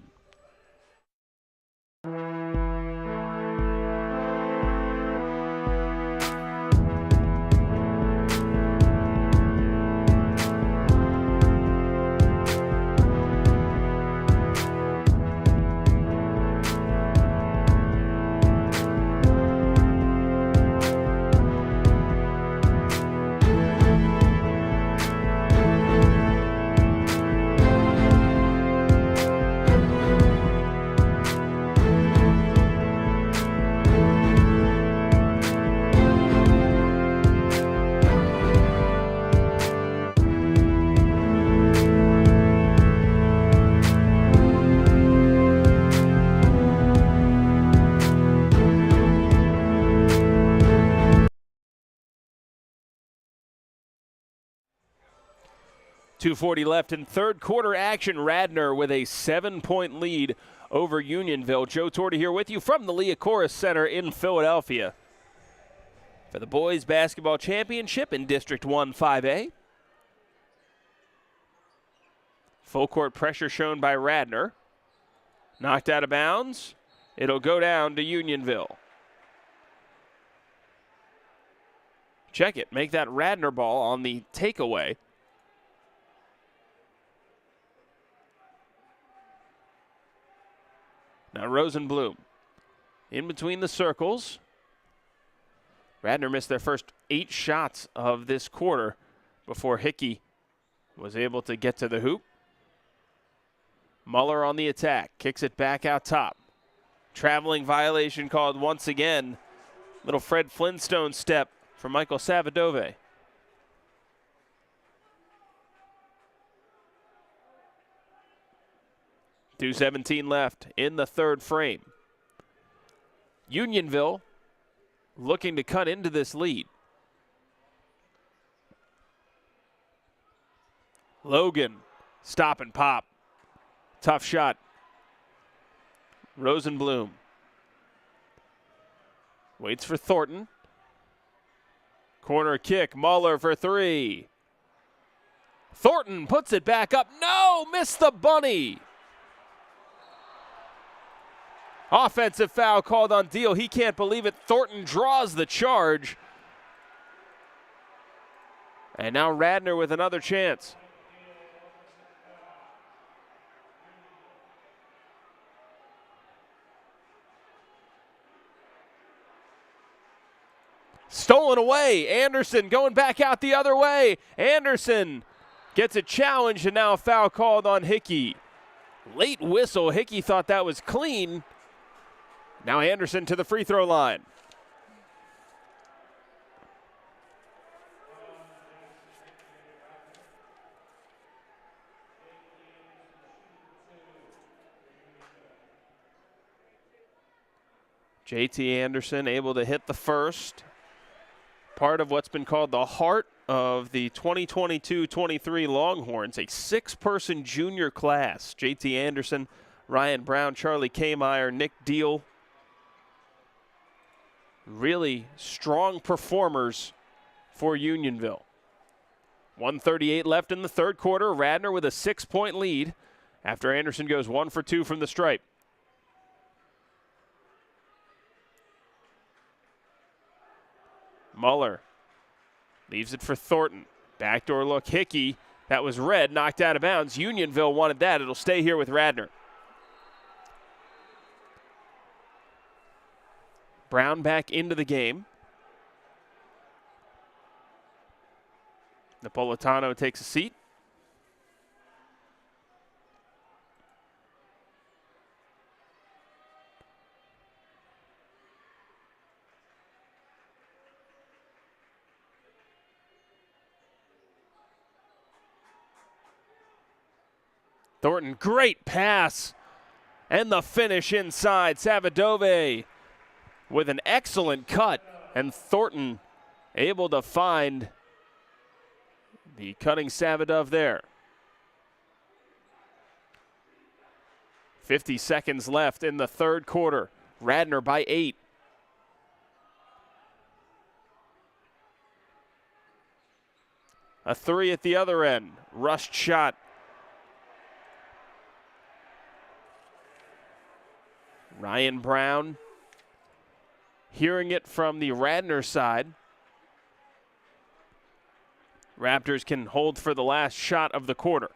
.240 left in third quarter action. Radnor with a 7-point lead over Unionville. Joe Torta here with you from the Liacouras Center in Philadelphia for the boys basketball championship in District 1 5A. Full court pressure shown by Radnor. Knocked out of bounds. It'll go down to Unionville. Check it. Make that Radnor ball on the takeaway. Now Rosenblum in between the circles. Radnor missed their first 8 shots of this quarter before Hickey was able to get to the hoop. Muller on the attack, kicks it back out top. Traveling violation called once again. Little Fred Flintstone step for Michael Savadove. .217 left in the third frame. Unionville looking to cut into this lead. Logan, stop and pop. Tough shot. Rosenblum waits for Thornton. Corner kick, Muller for 3. Thornton puts it back up. No, missed the bunny. Offensive foul called on Deal. He can't believe it. Thornton draws the charge. And now Radnor with another chance. Stolen away. Anderson going back out the other way. Anderson gets a challenge and now a foul called on Hickey. Late whistle. Hickey thought that was clean. Now Anderson to the free throw line. JT Anderson able to hit the first. Part of what's been called the heart of the 2022-23 Longhorns, a 6-person junior class. JT Anderson, Ryan Brown, Charlie Kmeyer, Nick Deal. Really strong performers for Unionville. 1:38 left in the third quarter. Radnor with a 6-point lead after Anderson goes 1 for 2 from the stripe. Muller leaves it for Thornton. Backdoor look, Hickey. That was red, knocked out of bounds. Unionville wanted that. It'll stay here with Radnor. Brown back into the game. Napolitano takes a seat. Thornton, great pass. And the finish inside. Savadove with an excellent cut. And Thornton able to find the cutting Savadove there. 50 seconds left in the third quarter. Radnor by 8. A 3 at the other end. Rushed shot Ryan Brown hearing it from the Radnor side. Raptors can hold for the last shot of the quarter.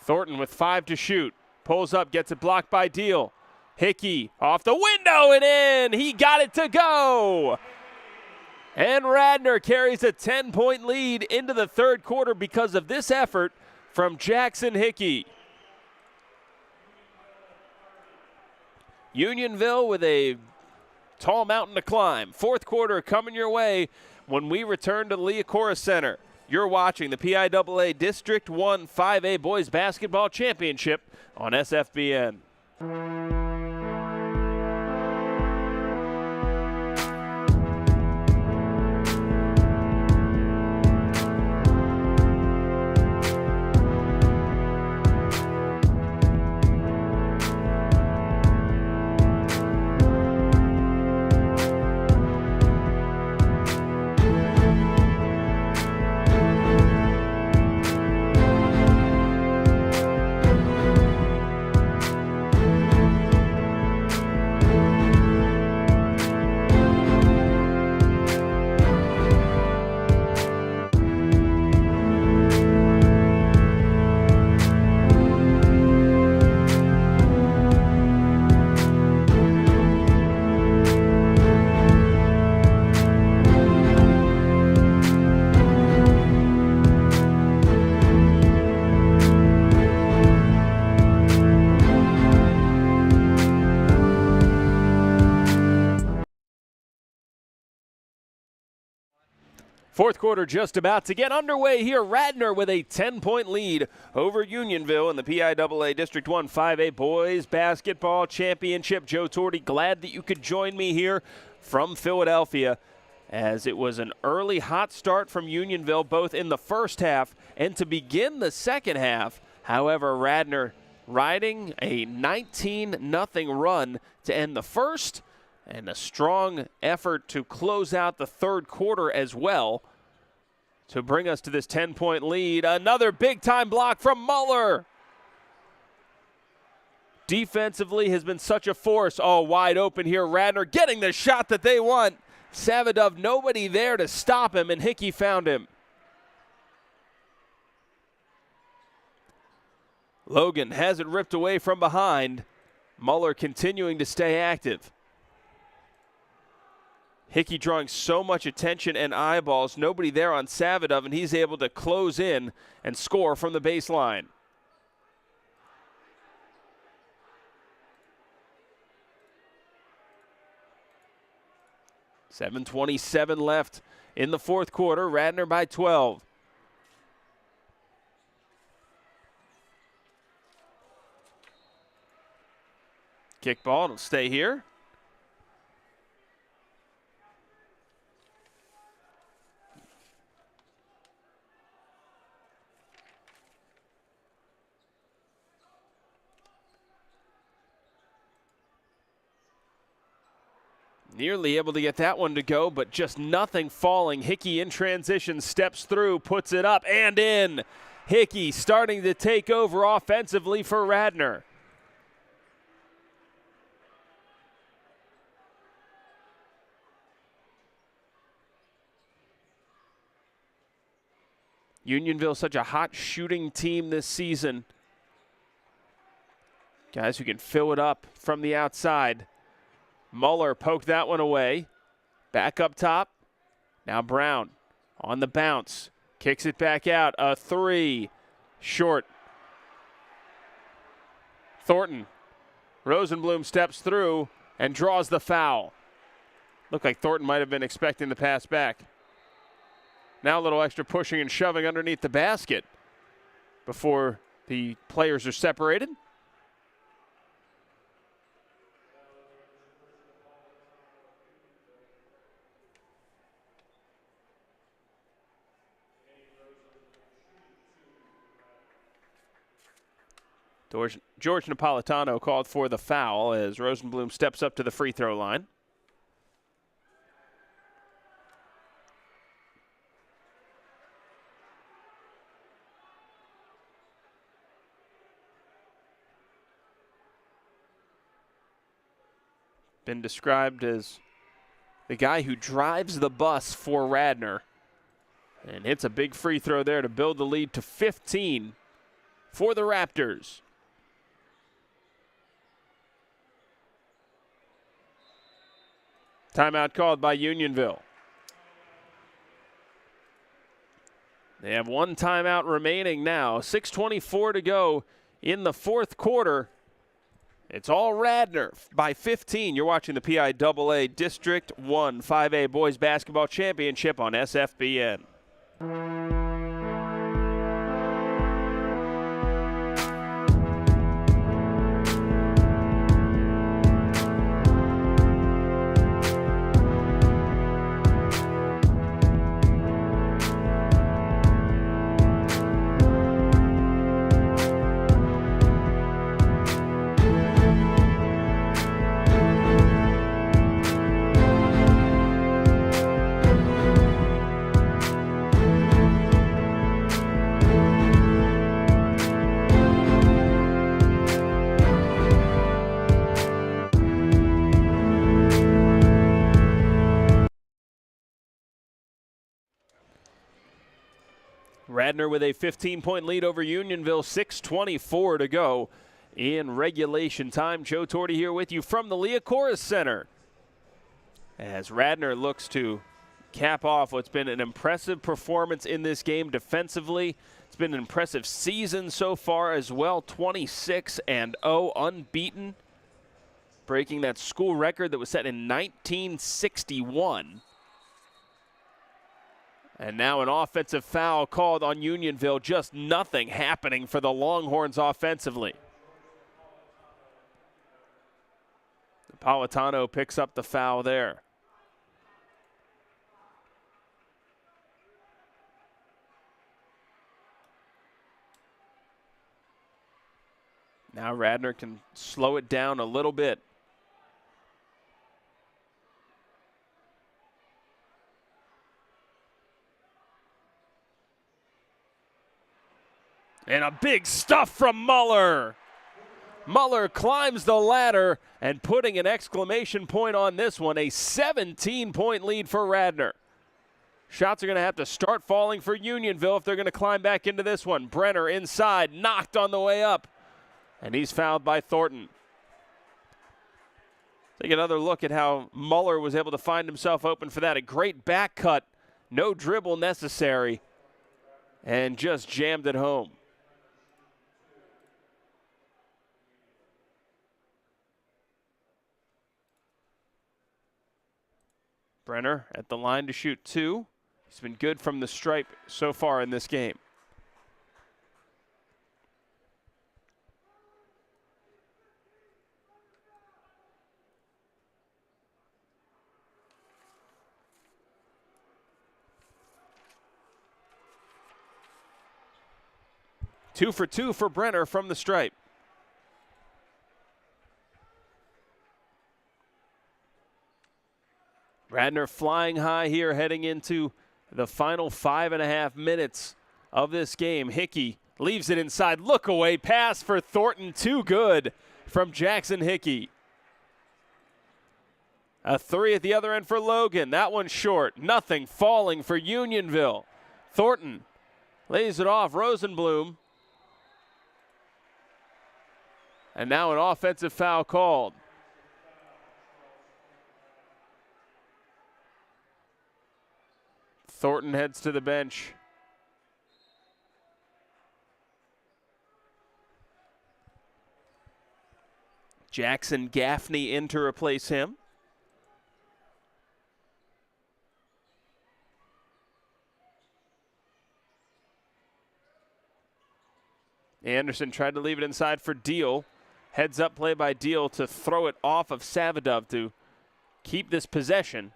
Thornton with 5 to shoot. Pulls up, gets it blocked by Deal. Hickey off the window and in. He got it to go. And Radnor carries a 10-point lead into the third quarter because of this effort from Jackson Hickey. Unionville with a tall mountain to climb. Fourth quarter coming your way when we return to the Liacouras Center. You're watching the PIAA District 1 5A Boys Basketball Championship on SFBN. Fourth quarter just about to get underway here. Radnor with a 10-point lead over Unionville in the PIAA District 1 5A Boys Basketball Championship. Joe Torti, glad that you could join me here from Philadelphia, as it was an early hot start from Unionville both in the first half and to begin the second half. However, Radnor riding a 19-0 run to end the first, and a strong effort to close out the third quarter as well to bring us to this 10-point lead. Another big-time block from Muller. Defensively has been such a force. Oh, wide open here. Radnor getting the shot that they want. Savadov, nobody there to stop him, and Hickey found him. Logan has it ripped away from behind. Muller continuing to stay active. Hickey drawing so much attention and eyeballs, nobody there on Savadov, and he's able to close in and score from the baseline. .7:27 left in the fourth quarter. Radnor by 12. Kickball, it'll stay here. Nearly able to get that one to go, but just nothing falling. Hickey in transition, steps through, puts it up and in. Hickey starting to take over offensively for Radnor. Unionville, such a hot shooting team this season. Guys who can fill it up from the outside. Muller poked that one away. Back up top. Now Brown on the bounce. Kicks it back out. A three. Short. Thornton. Rosenblum steps through and draws the foul. Looked like Thornton might have been expecting the pass back. Now a little extra pushing and shoving underneath the basket before the players are separated. George Napolitano called for the foul as Rosenblum steps up to the free throw line. Been described as the guy who drives the bus for Radnor. And hits a big free throw there to build the lead to 15 for the Raptors. Timeout called by Unionville. They have one timeout remaining now. 6:24 to go in the fourth quarter. It's all Radnor by 15. You're watching the PIAA District 1 5A Boys Basketball Championship on SFBN. Radnor with a 15-point lead over Unionville, 6:24 to go in regulation time. Joe Torti here with you from the Liacouras Center as Radnor looks to cap off what's been an impressive performance in this game defensively. It's been an impressive season so far as well, 26-0, unbeaten, breaking that school record that was set in 1961. And now an offensive foul called on Unionville. Just nothing happening for the Longhorns offensively. Napolitano picks up the foul there. Now Radnor can slow it down a little bit. And a big stuff from Muller. Muller climbs the ladder and putting an exclamation point on this one. A 17-point lead for Radnor. Shots are going to have to start falling for Unionville if they're going to climb back into this one. Brenner inside, knocked on the way up. And he's fouled by Thornton. Take another look at how Muller was able to find himself open for that. A great back cut, no dribble necessary, and just jammed it home. Brenner at the line to shoot two. He's been good from the stripe so far in this game. Two for two for Brenner from the stripe. Radnor flying high here heading into the final 5.5 minutes of this game. Hickey leaves it inside. Look away pass for Thornton. Too good from Jackson Hickey. A three at the other end for Logan. That one short. Nothing falling for Unionville. Thornton lays it off. Rosenblum. And now an offensive foul called. Thornton heads to the bench. Jackson Gaffney in to replace him. Anderson tried to leave it inside for Deal. Heads up play by Deal to throw it off of Savadov to keep this possession.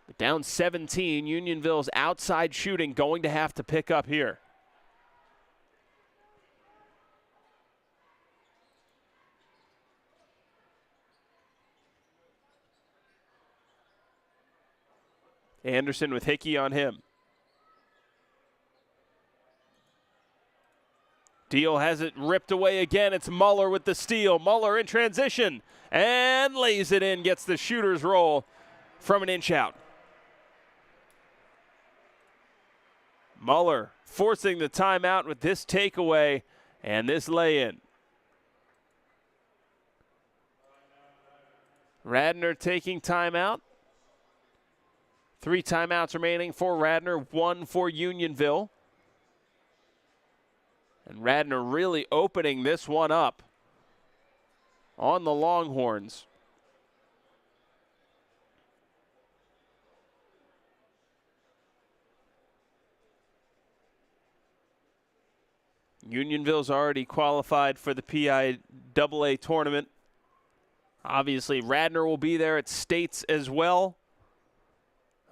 But down 17, Unionville's outside shooting going to have to pick up here. Anderson with Hickey on him. Deal has it ripped away again. It's Muller with the steal. Muller in transition and lays it in, gets the shooter's roll from an inch out. Muller forcing the timeout with this takeaway and this lay-in. Radnor taking timeout. 3 timeouts remaining for Radnor, 1 for Unionville. And Radnor really opening this one up on the Longhorns. Unionville's already qualified for the PIAA tournament. Obviously, Radnor will be there at states as well.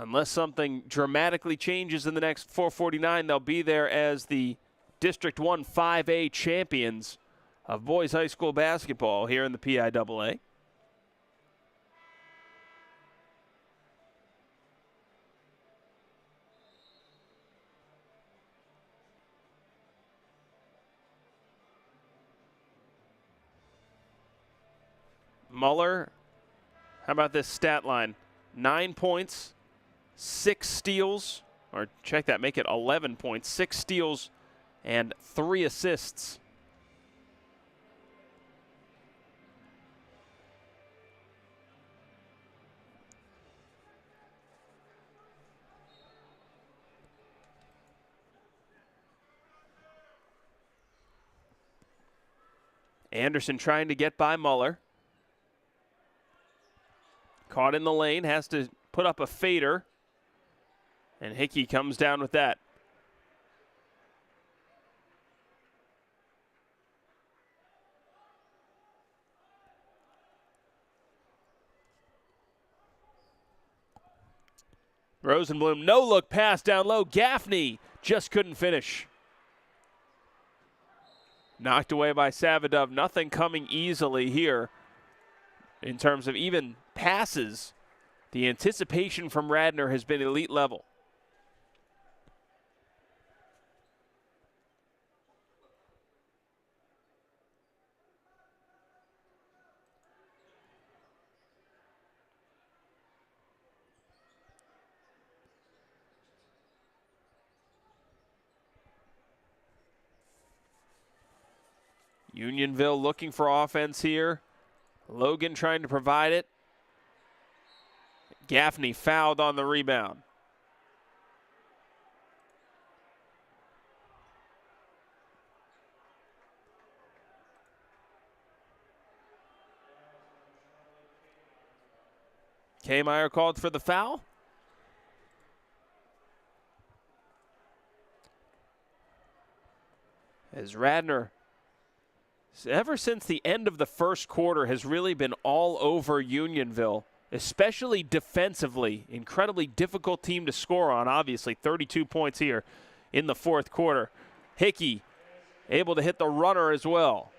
Unless something dramatically changes in the next 449, they'll be there as the District 1 5A champions of boys high school basketball here in the PIAA. Muller, how about this stat line? 9 points, 6 steals, or check that, make it 11 points, 6 steals, and 3 assists. Anderson trying to get by Muller. Caught in the lane, has to put up a fader. And Hickey comes down with that. Rosenblum, no look pass down low. Gaffney just couldn't finish. Knocked away by Savadov. Nothing coming easily here in terms of even passes. The anticipation from Radnor has been elite level. Unionville looking for offense here. Logan trying to provide it. Gaffney fouled on the rebound. Kmeyer called for the foul. As Radnor, ever since the end of the first quarter, has really been all over Unionville, especially defensively. Incredibly difficult team to score on, obviously. 32 points here in the fourth quarter. Hickey able to hit the runner as well.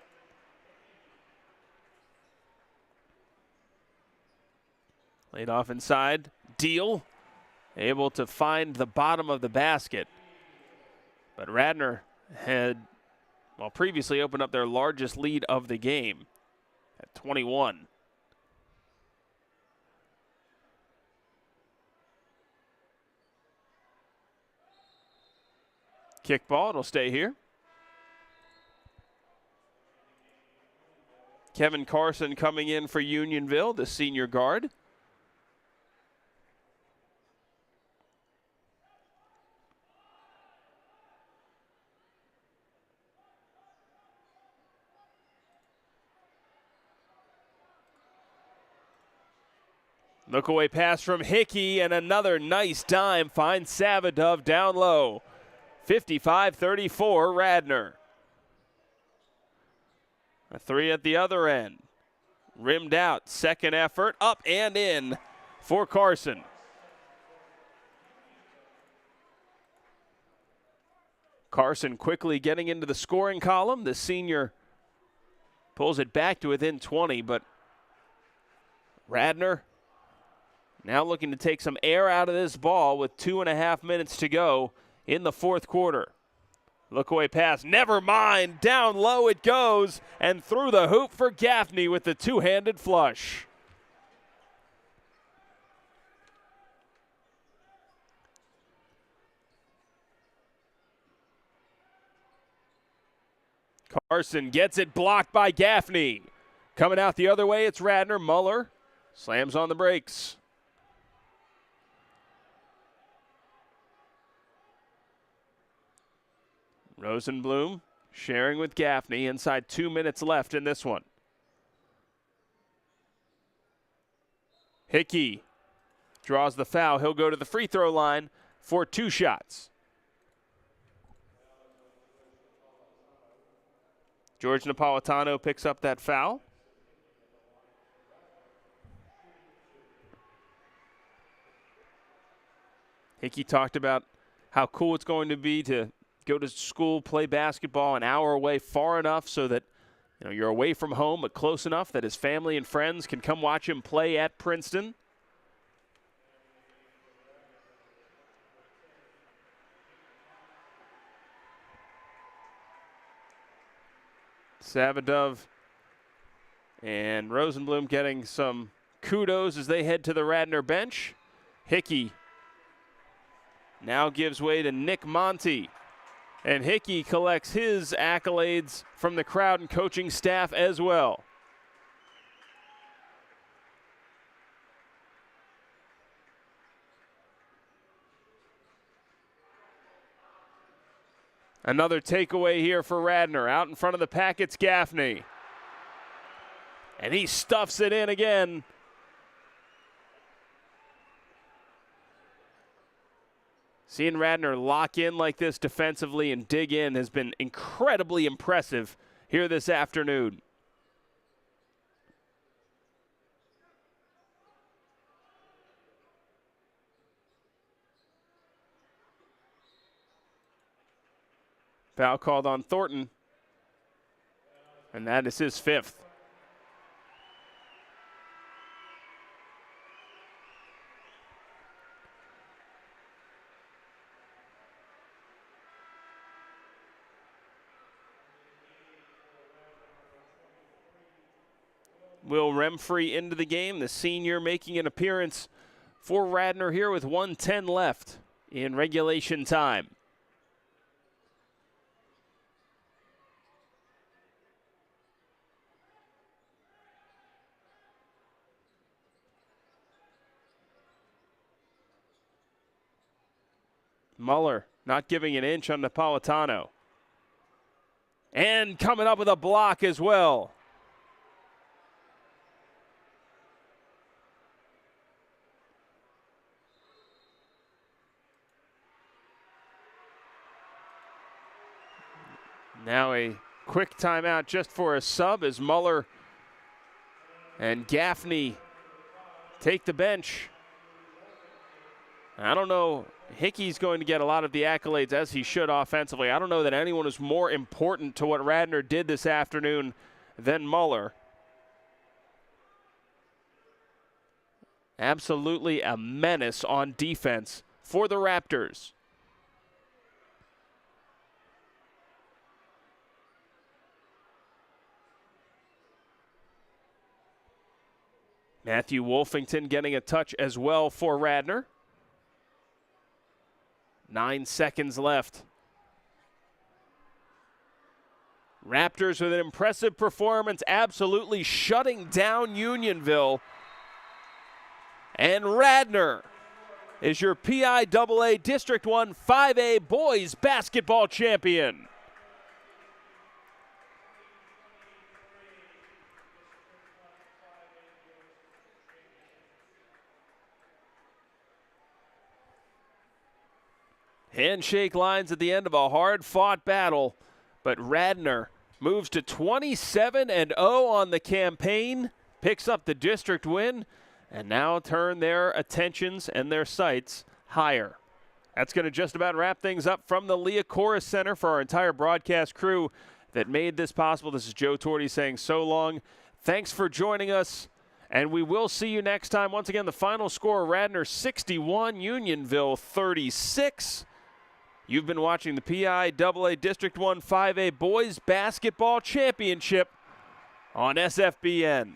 Laid off inside. Deal able to find the bottom of the basket. But Radnor had, well, previously opened up their largest lead of the game at 21. Kickball, it'll stay here. Kevin Carson coming in for Unionville, the senior guard. Look away pass from Hickey, and another nice dime finds Savadov down low. 55-34 Radnor. A three at the other end. Rimmed out, second effort, up and in for Carson. Carson quickly getting into the scoring column. The senior pulls it back to within 20, but Radnor Now looking to take some air out of this ball with 2.5 minutes to go in the fourth quarter. Look away pass, never mind, down low it goes, and through the hoop for Gaffney with the two-handed flush. Carson gets it blocked by Gaffney. Coming out the other way, it's Radnor. Muller slams on the brakes. Rosenblum sharing with Gaffney. Inside 2 minutes left in this one. Hickey draws the foul. He'll go to the free throw line for 2 shots. George Napolitano picks up that foul. Hickey talked about how cool it's going to be to go to school, play basketball an hour away, far enough so that you're away from home, but close enough that his family and friends can come watch him play at Princeton. Savadov and Rosenblum getting some kudos as they head to the Radnor bench. Hickey now gives way to Nick Monty. And Hickey collects his accolades from the crowd and coaching staff as well. Another takeaway here for Radnor. Out in front of the pack, it's Gaffney. And he stuffs it in again. Seeing Radnor lock in like this defensively and dig in has been incredibly impressive here this afternoon. Foul called on Thornton, and that is his 5th. Will Remfrey into the game, the senior making an appearance for Radnor here with 1:10 left in regulation time. Muller not giving an inch on Napolitano. And coming up with a block as well. Now a quick timeout just for a sub as Muller and Gaffney take the bench. I don't know, Hickey's going to get a lot of the accolades as he should offensively. I don't know that anyone is more important to what Radnor did this afternoon than Muller. Absolutely a menace on defense for the Raptors. Matthew Wolfington getting a touch as well for Radnor. 9 seconds left. Raptors with an impressive performance, absolutely shutting down Unionville. And Radnor is your PIAA District 1 5A boys basketball champion. Handshake lines at the end of a hard-fought battle, but Radnor moves to 27-0 on the campaign, picks up the district win, and now turn their attentions and their sights higher. That's going to just about wrap things up from the Liacouras Center for our entire broadcast crew that made this possible. This is Joe Torti saying so long. Thanks for joining us, And we will see you next time. Once again, the final score, Radnor 61, Unionville 36. You've been watching the PIAA District 1 5A Boys Basketball Championship on SFBN.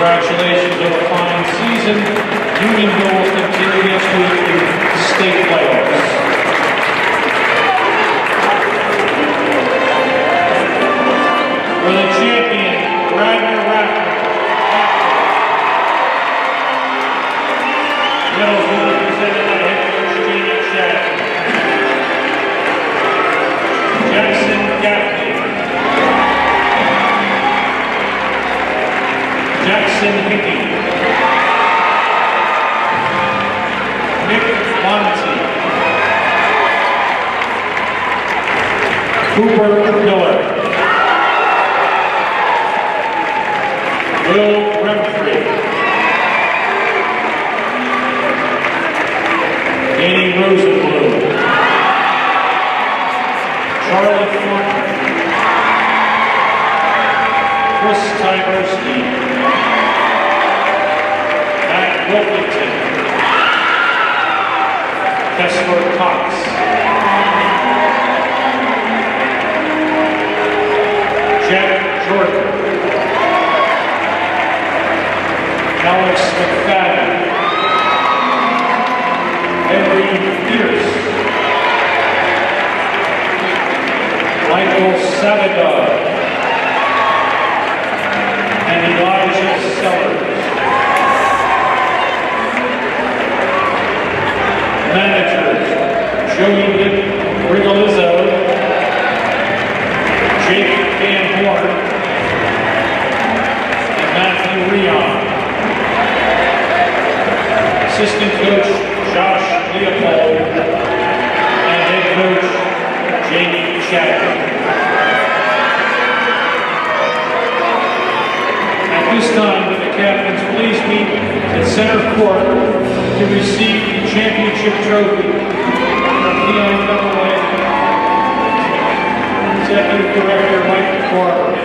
Congratulations on a fine season. Unionville will continue next week in state playoffs. For the champion, Radnor. Medals will be presented by head coach Jamie Shad. Jackson Gaffney. Jackson Hickey. Nick Monty. Cooper Miller. Will Remfrey. Danny Rosenblum. Charlie Thornton. Chris Tyberski. Wilmington, Kessler Cox, Jack Jordan, Alex McFadden, Henry Pierce, Michael Savadar, and Elijah Sellers. Managers, Joey Rigolizzo, Jake Van Horn, and Matthew Rion. Assistant coach, Josh Leopold, and head coach, Jamie Chadwick. At this time, would the captains please meet at center court to receive the championship trophy from PIAA Executive Director Mike Barber.